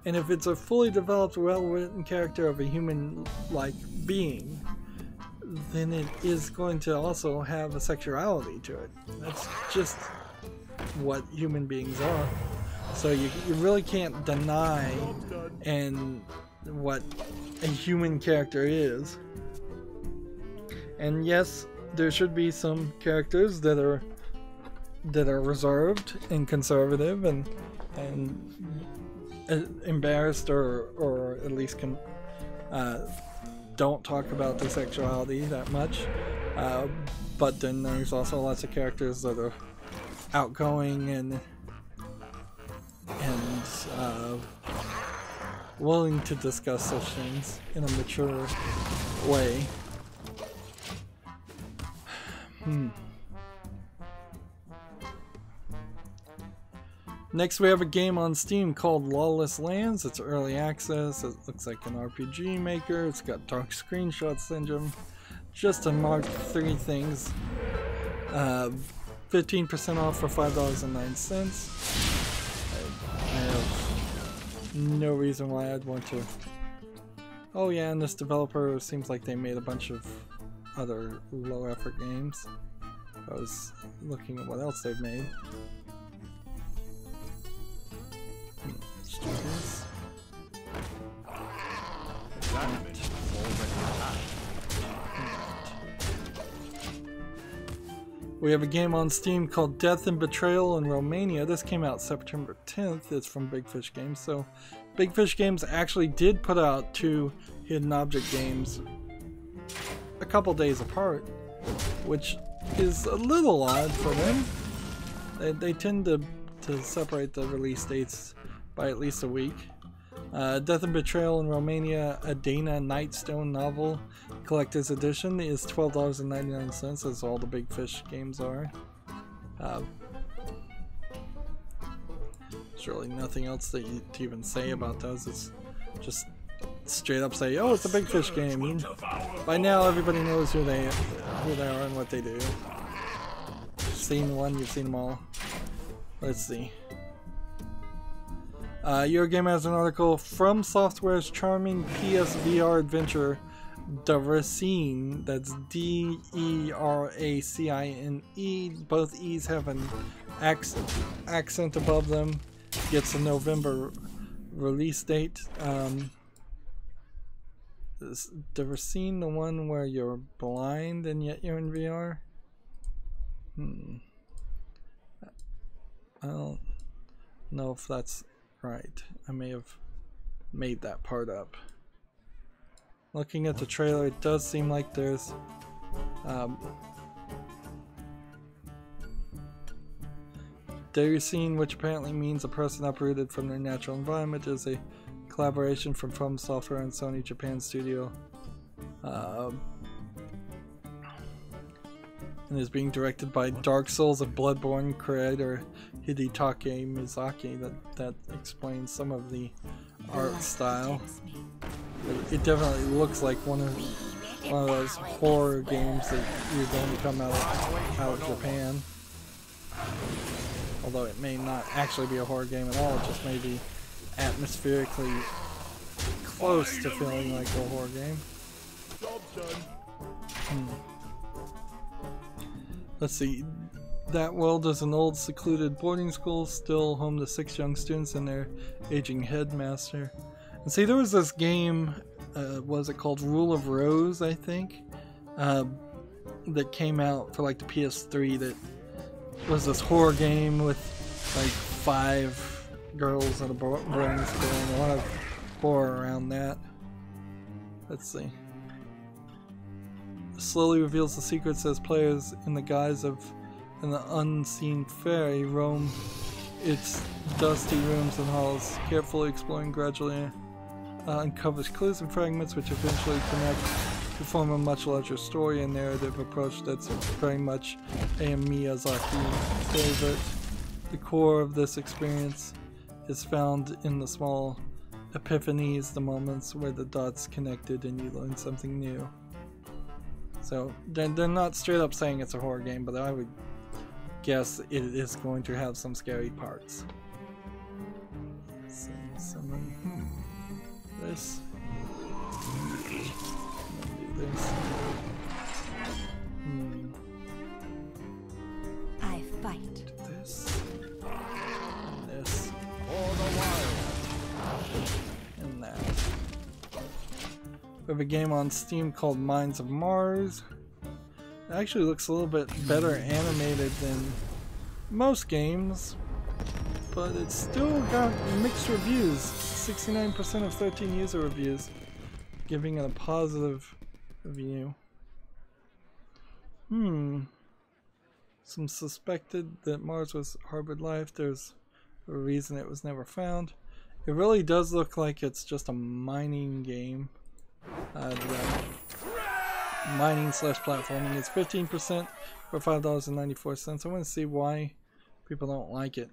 And if it's a fully developed, well-written character of a human-like being, then it is going to also have a sexuality to it. That's just what human beings are. So you really can't deny what a human character is. And yes, there should be some characters that are reserved and conservative and embarrassed or at least don't talk about their sexuality that much. But then there's also lots of characters that are outgoing and willing to discuss such things in a mature way. Next we have a game on Steam called Lawless Lands. It's early access. It looks like an RPG maker. It's got dark screenshot syndrome. Just to mark 3 things. 15% off for $5.09. I have no reason why I'd want to. Oh yeah, and this developer seems like they made a bunch of other low effort games. I was looking at what else they've made. Let's do this. That mission is already done. We have a game on Steam called Death and Betrayal in Romania. This came out September 10th. It's from Big Fish Games. So Big Fish Games actually did put out 2 hidden object games a couple days apart, which is a little odd for them. They tend to separate the release dates by at least a week. Death and Betrayal in Romania, a Dana Nightstone novel collector's edition is $12.99, as all the Big Fish games are. There's really nothing else to even say about those. It's just straight up say, oh, it's a Big Fish game. By now everybody knows who they are and what they do. You've seen one, you've seen them all. Let's see. Eurogamer has an article from Software's charming PSVR adventure Deracine, that's D-E-R-A-C-I-N-E, both E's have an accent above them, gets a November release date. Is Deracine the one where you're blind and yet you're in VR? I don't know if that's right. I may have made that part up. Looking at the trailer, it does seem like there's Deracine, which apparently means a person uprooted from their natural environment, is a collaboration from Software and Sony Japan Studio, and is being directed by Dark Souls of Bloodborne creator Hidetake Miyazaki. That explains some of the art style. It definitely looks like one of those horror games that you're going to come out of Japan. Although it may not actually be a horror game at all, it just may be atmospherically close to feeling like a horror game. Let's see. That world is an old secluded boarding school, still home to 6 young students and their aging headmaster. And see, there was this game, was it called Rule of Rose, I think, that came out for like the PS3, that was this horror game with like 5 girls at a boarding school and a lot of horror around that. Let's see. Slowly reveals the secrets as players, in the guise of an unseen fairy, roam its dusty rooms and halls, carefully exploring, gradually uncovers clues and fragments which eventually connect to form a much larger story and narrative approach that's very much a Miyazaki favorite. The core of this experience is found in the small epiphanies, the moments where the dots connected and you learn something new. So they're not straight up saying it's a horror game, but I would guess it is going to have some scary parts. So, this. Do this. I fight. Do this. And this. For the wild. And that. We have a game on Steam called Mines of Mars. It actually looks a little bit better animated than most games, but it's still got mixed reviews. 69% of 13 user reviews giving it a positive review. Some suspected that Mars was harbored life. There's a reason it was never found. It really does look like it's just a mining game. Mining / platforming. It's 15% for $5.94. I want to see why people don't like it.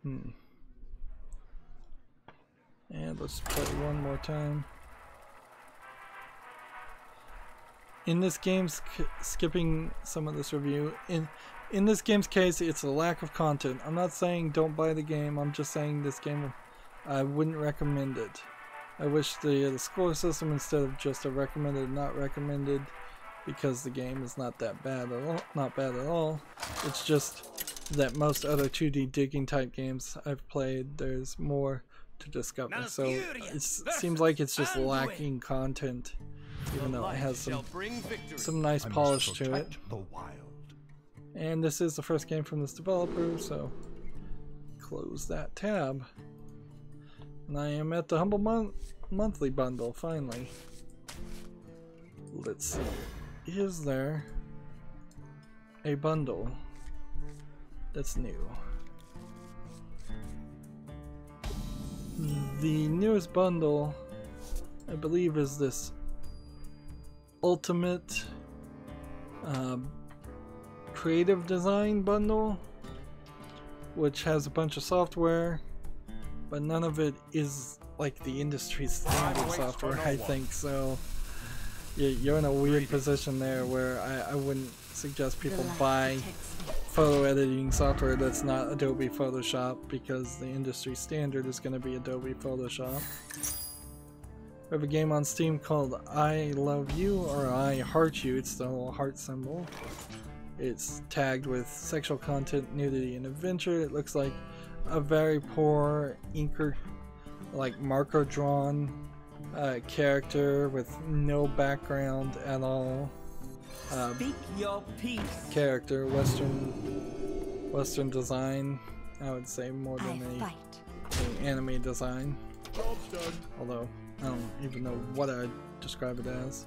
And let's play one more time. In this game's skipping some of this review. In this game's case, it's a lack of content. I'm not saying don't buy the game. I'm just saying this game I wouldn't recommend it. I wish the score system, instead of just a recommended, not recommended, because the game is not that bad at all. Not bad at all. It's just that most other 2D digging type games I've played, there's more to discover. So it seems like it's just lacking content, even though it has some nice polish to it. And this is the first game from this developer, so close that tab. And I am at the Humble Monthly bundle, finally. Let's see. Is there a bundle that's new? The newest bundle, I believe, is this Ultimate Creative Design bundle, which has a bunch of software, but none of it is like the industry standard software, I think. So you're in a weird position there where I wouldn't suggest people buy photo editing software that's not Adobe Photoshop, because the industry standard is going to be Adobe Photoshop. We have a game on Steam called I Love You, or I Heart You. It's the whole heart symbol. It's tagged with sexual content, nudity, and adventure. It looks like a very poor inker, like marker drawn character with no background at all. Speak your peace. Character, Western design, I would say, more than a anime design. Although I don't even know what I'd describe it as.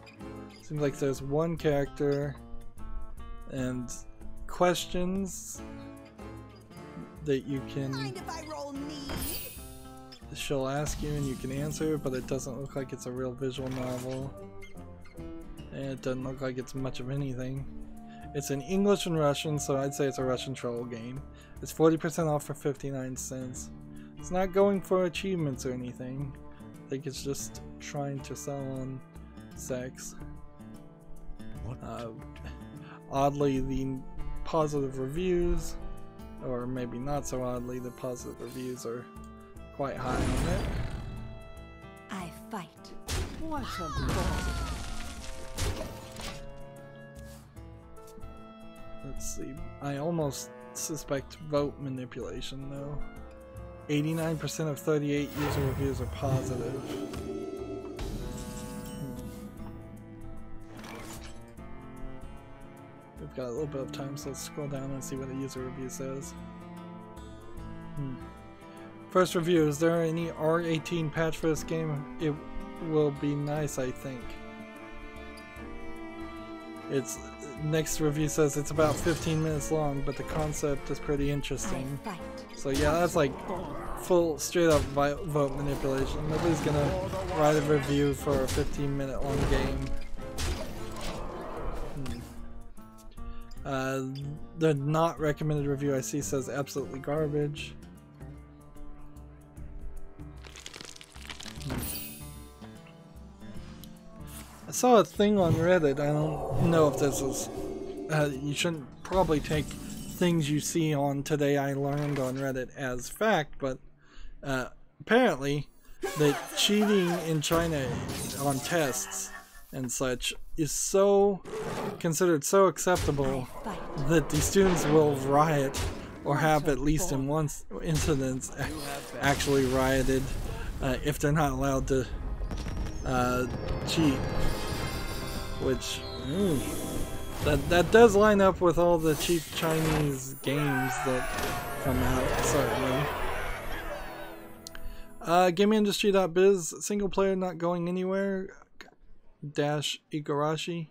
Seems like there's one character and questions that you can. She'll ask you and you can answer, but it doesn't look like it's a real visual novel. And it doesn't look like it's much of anything. It's in English and Russian, so I'd say it's a Russian troll game. It's 40% off for 59 cents. It's not going for achievements or anything. I think it's just trying to sell on sex. Oddly, the positive reviews, or maybe not so oddly, the positive reviews are quite high on it. I fight. What a ball. Let's see. I almost suspect vote manipulation though. 89% of 38 user reviews are positive. We've got a little bit of time, so let's scroll down and see what the user review says. First review, is there any R18 patch for this game? It will be nice, I think. Its next review says it's about 15 minutes long, but the concept is pretty interesting. So yeah, that's like full straight up vote manipulation. Nobody's gonna write a review for a 15-minute long game. The not recommended review I see says absolutely garbage. I saw a thing on Reddit. I don't know if this is. You shouldn't probably take things you see on Today I Learned on Reddit as fact, but apparently that cheating in China on tests and such is so considered so acceptable that the students will riot, or have at least in one incident actually rioted, if they're not allowed to cheat. Which that does line up with all the cheap Chinese games that come out, certainly. GameIndustry.biz, single player not going anywhere. Dash Igarashi.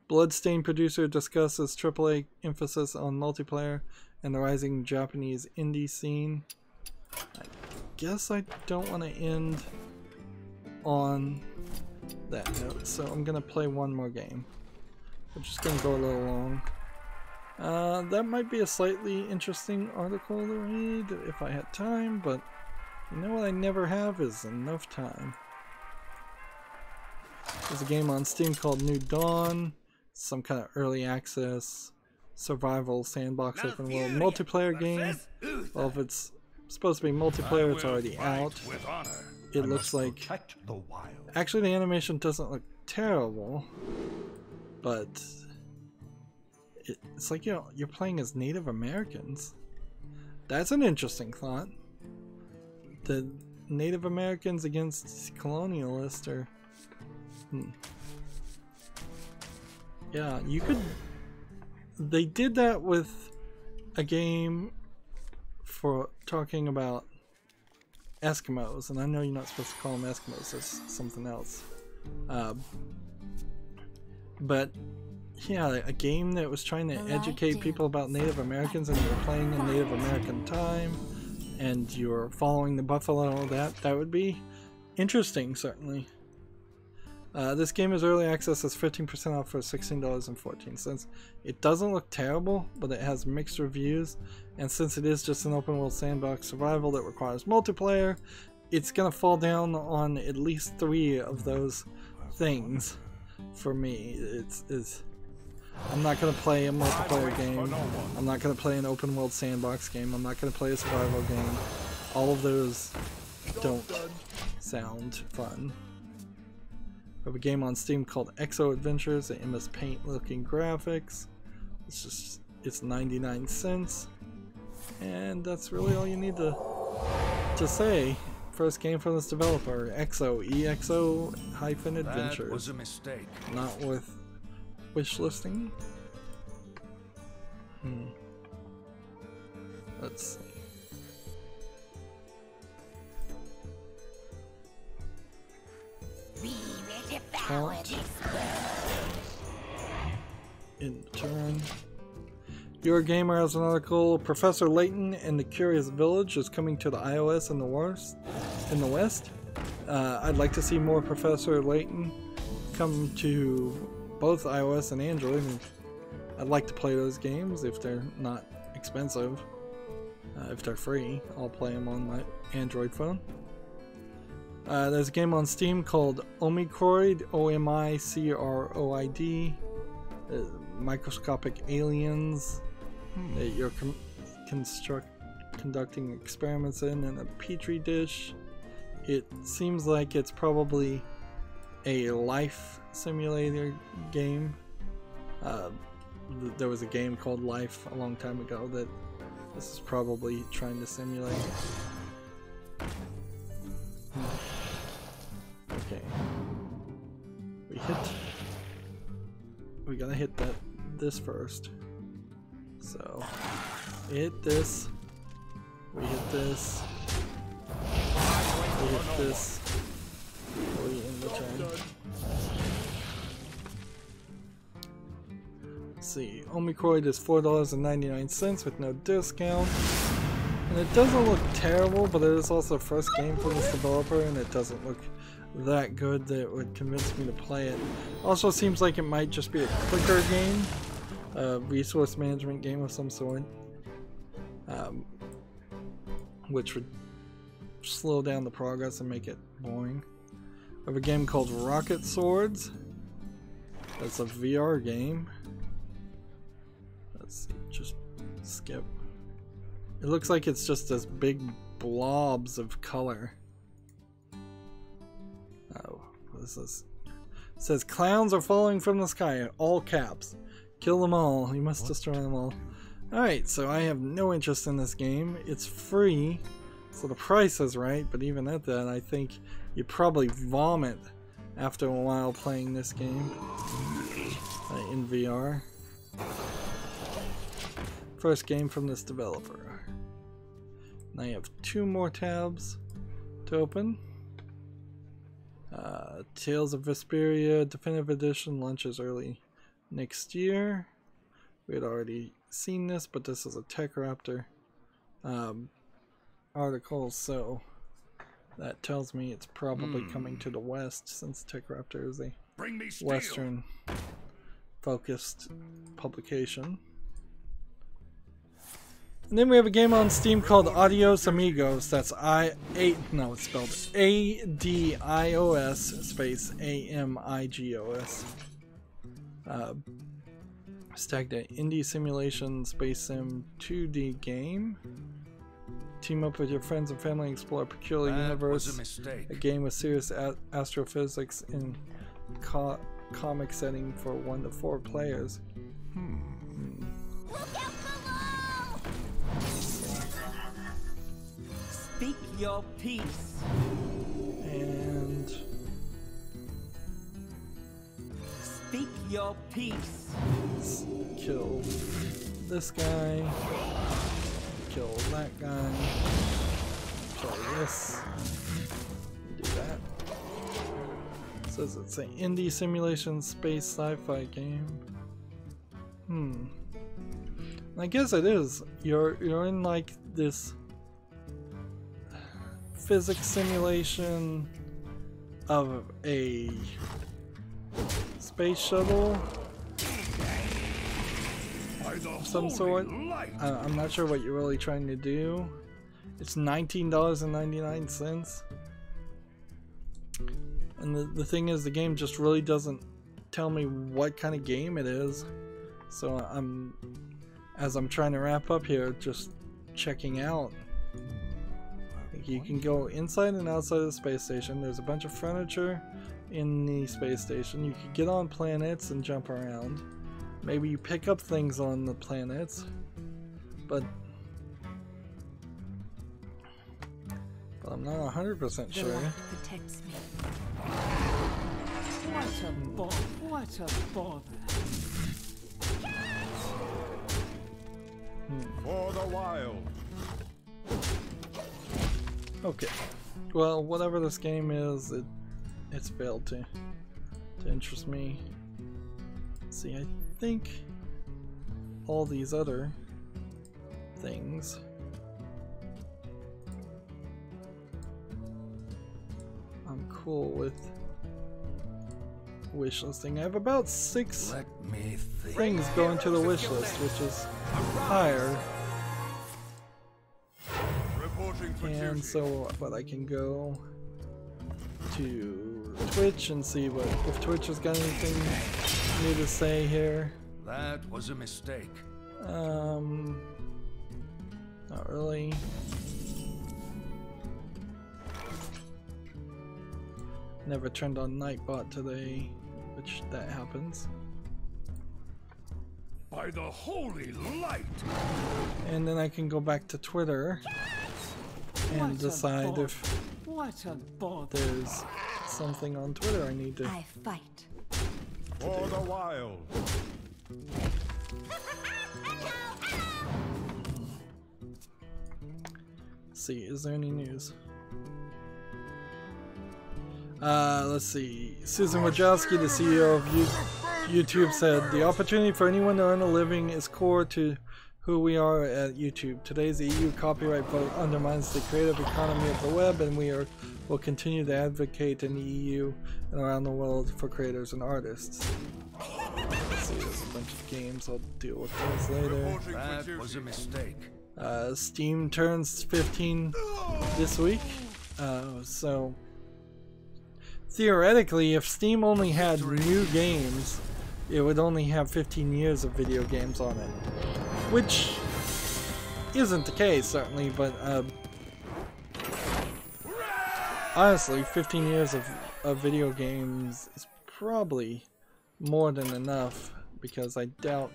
Bloodstained producer discusses AAA emphasis on multiplayer and the rising Japanese indie scene. I guess I don't want to end on that note, so I'm gonna play one more game. We're just gonna go a little long. That might be a slightly interesting article to read if I had time, but you know what I never have is enough time. There's a game on Steam called New Dawn, some kind of early access survival sandbox open world multiplayer game. All of its supposed to be multiplayer. It's already out. With honor. It looks like... Protect the wild. Actually, the animation doesn't look terrible, but it's like, you know, you're playing as Native Americans. That's an interesting thought. The Native Americans against colonialists are... Yeah, you could... They did that with a game for talking about Eskimos, and I know you're not supposed to call them Eskimos, it's something else. But yeah, a game that was trying to educate people about Native Americans, and you're playing in Native American time, and you're following the buffalo, that would be interesting, certainly. This game is early access, is 15% off for $16.14. It doesn't look terrible, but it has mixed reviews, and since it is just an open world sandbox survival that requires multiplayer, it's gonna fall down on at least 3 of those things for me. I'm not gonna play a multiplayer game, I'm not gonna play an open world sandbox game, I'm not gonna play a survival game. All of those don't sound fun. We have a game on Steam called Exo Adventures, the MS Paint looking graphics. It's 99 cents. And that's really all you need to say. First game from this developer, EXO, EXO-Adventures. That was a mistake. Not worth wishlisting. Let's see. Count. In turn. Your Gamer has an article. Professor Layton and the Curious Village is coming to the iOS in the West. I'd like to see more Professor Layton come to both iOS and Android. And I'd like to play those games if they're not expensive. If they're free, I'll play them on my Android phone. There's a game on Steam called Omicroid, O-M-I-C-R-O-I-D. Microscopic aliens that you're conducting experiments in a petri dish. It seems like it's probably a life simulator game. There was a game called Life a long time ago that this is probably trying to simulate. Okay. We gotta hit this first. So, hit this. We hit this. We hit this. We end the turn. Let's see. Omicroid is $4.99 with no discount. And it doesn't look terrible, but it is also the first game from this developer, and it doesn't look that good that would convince me to play it. Also seems like it might just be a clicker game, a resource management game of some sort, which would slow down the progress and make it boring. We have a game called Rocket Swords. That's a VR game. Let's see, just skip. It looks like it's just this big blobs of color. Oh, what is this? It says clowns are falling from the sky, all caps. Kill them all. You must destroy them all. Alright, so I have no interest in this game. It's free, so the price is right, but even at that, I think you probably vomit after a while playing this game in VR. First game from this developer. And I have 2 more tabs to open. Tales of Vesperia Definitive Edition launches early next year. We had already seen this, but this is a TechRaptor article, so that tells me it's probably coming to the West, since TechRaptor is a Western focused publication. And then we have a game on Steam called Adios Amigos. That's it's spelled A-D-I-O-S space A-M-I-G-O-S. Stacked indie simulation space sim 2D game. Team up with your friends and family and explore a peculiar That universe. was a mistake. A game with serious astrophysics in comic setting for 1 to 4 players. Look out below! Speak your peace. And Speak your peace. let's kill this guy. Kill that guy. Kill this. Do that. Says it's an indie simulation space sci-fi game. I guess it is. You're in like this physics simulation of a space shuttle of some sort. I'm not sure what you're really trying to do. It's $19.99. And the thing is, the game just really doesn't tell me what kind of game it is. So as I'm trying to wrap up here, just checking out. You can go inside and outside of the space station. There's a bunch of furniture in the space station. You can get on planets and jump around. Maybe you pick up things on the planets, but I'm not 100% sure. The light protects me. What a bother! What a bother! For the wild. Okay. Well, whatever this game is, it's failed to interest me. See, I think all these other things I'm cool with wishlisting. I have about 6 things going to the wish list, which is higher. And so, but I can go to Twitch and see what if Twitch has got anything new to say here. That was a mistake. Not really. Never turned on Nightbot today, which that happens. By the holy light! And then I can go back to Twitter and decide if there's something on Twitter I need to. I fight. For the wild. See, is there any news? Let's see. Susan Wojcicki, the CEO of YouTube, said, "The opportunity for anyone to earn a living is core to who we are at YouTube. Today's EU copyright vote undermines the creative economy of the web, and will continue to advocate in the EU and around the world for creators and artists." Let's see, there's a bunch of games. I'll deal with those later. That was a mistake. Steam turns 15 this week, so theoretically, if Steam only had new games, it would only have 15 years of video games on it, which isn't the case, certainly, but honestly, 15 years of video games is probably more than enough, because I doubt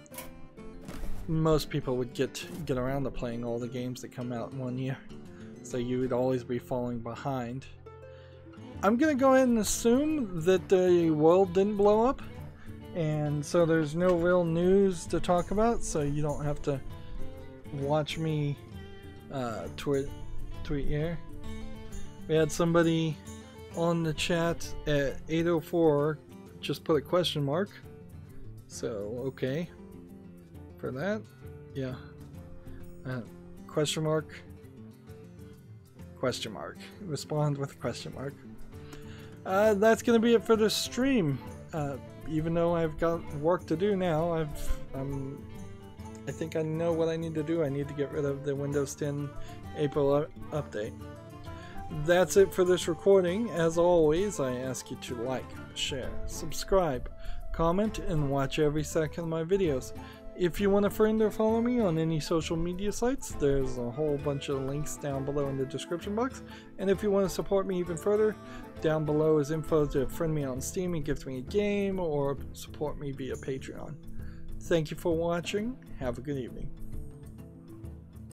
most people would get around to playing all the games that come out in 1 year, so you would always be falling behind. I'm gonna go ahead and assume that the world didn't blow up, and so there's no real news to talk about, so you don't have to watch me tweet here. We had somebody on the chat at 8:04 just put a question mark, so okay for that. Yeah, question mark, respond with a question mark. That's gonna be it for this stream. Even though I've got work to do now, I think I know what I need to do. I need to get rid of the Windows 10 April update. That's it for this recording. As always, I ask you to like, share, subscribe, comment, and watch every second of my videos. If you want to friend or follow me on any social media sites, there's a whole bunch of links down below in the description box. And if you want to support me even further, down below is info to friend me on Steam and gift me a game, or support me via Patreon. Thank you for watching. Have a good evening.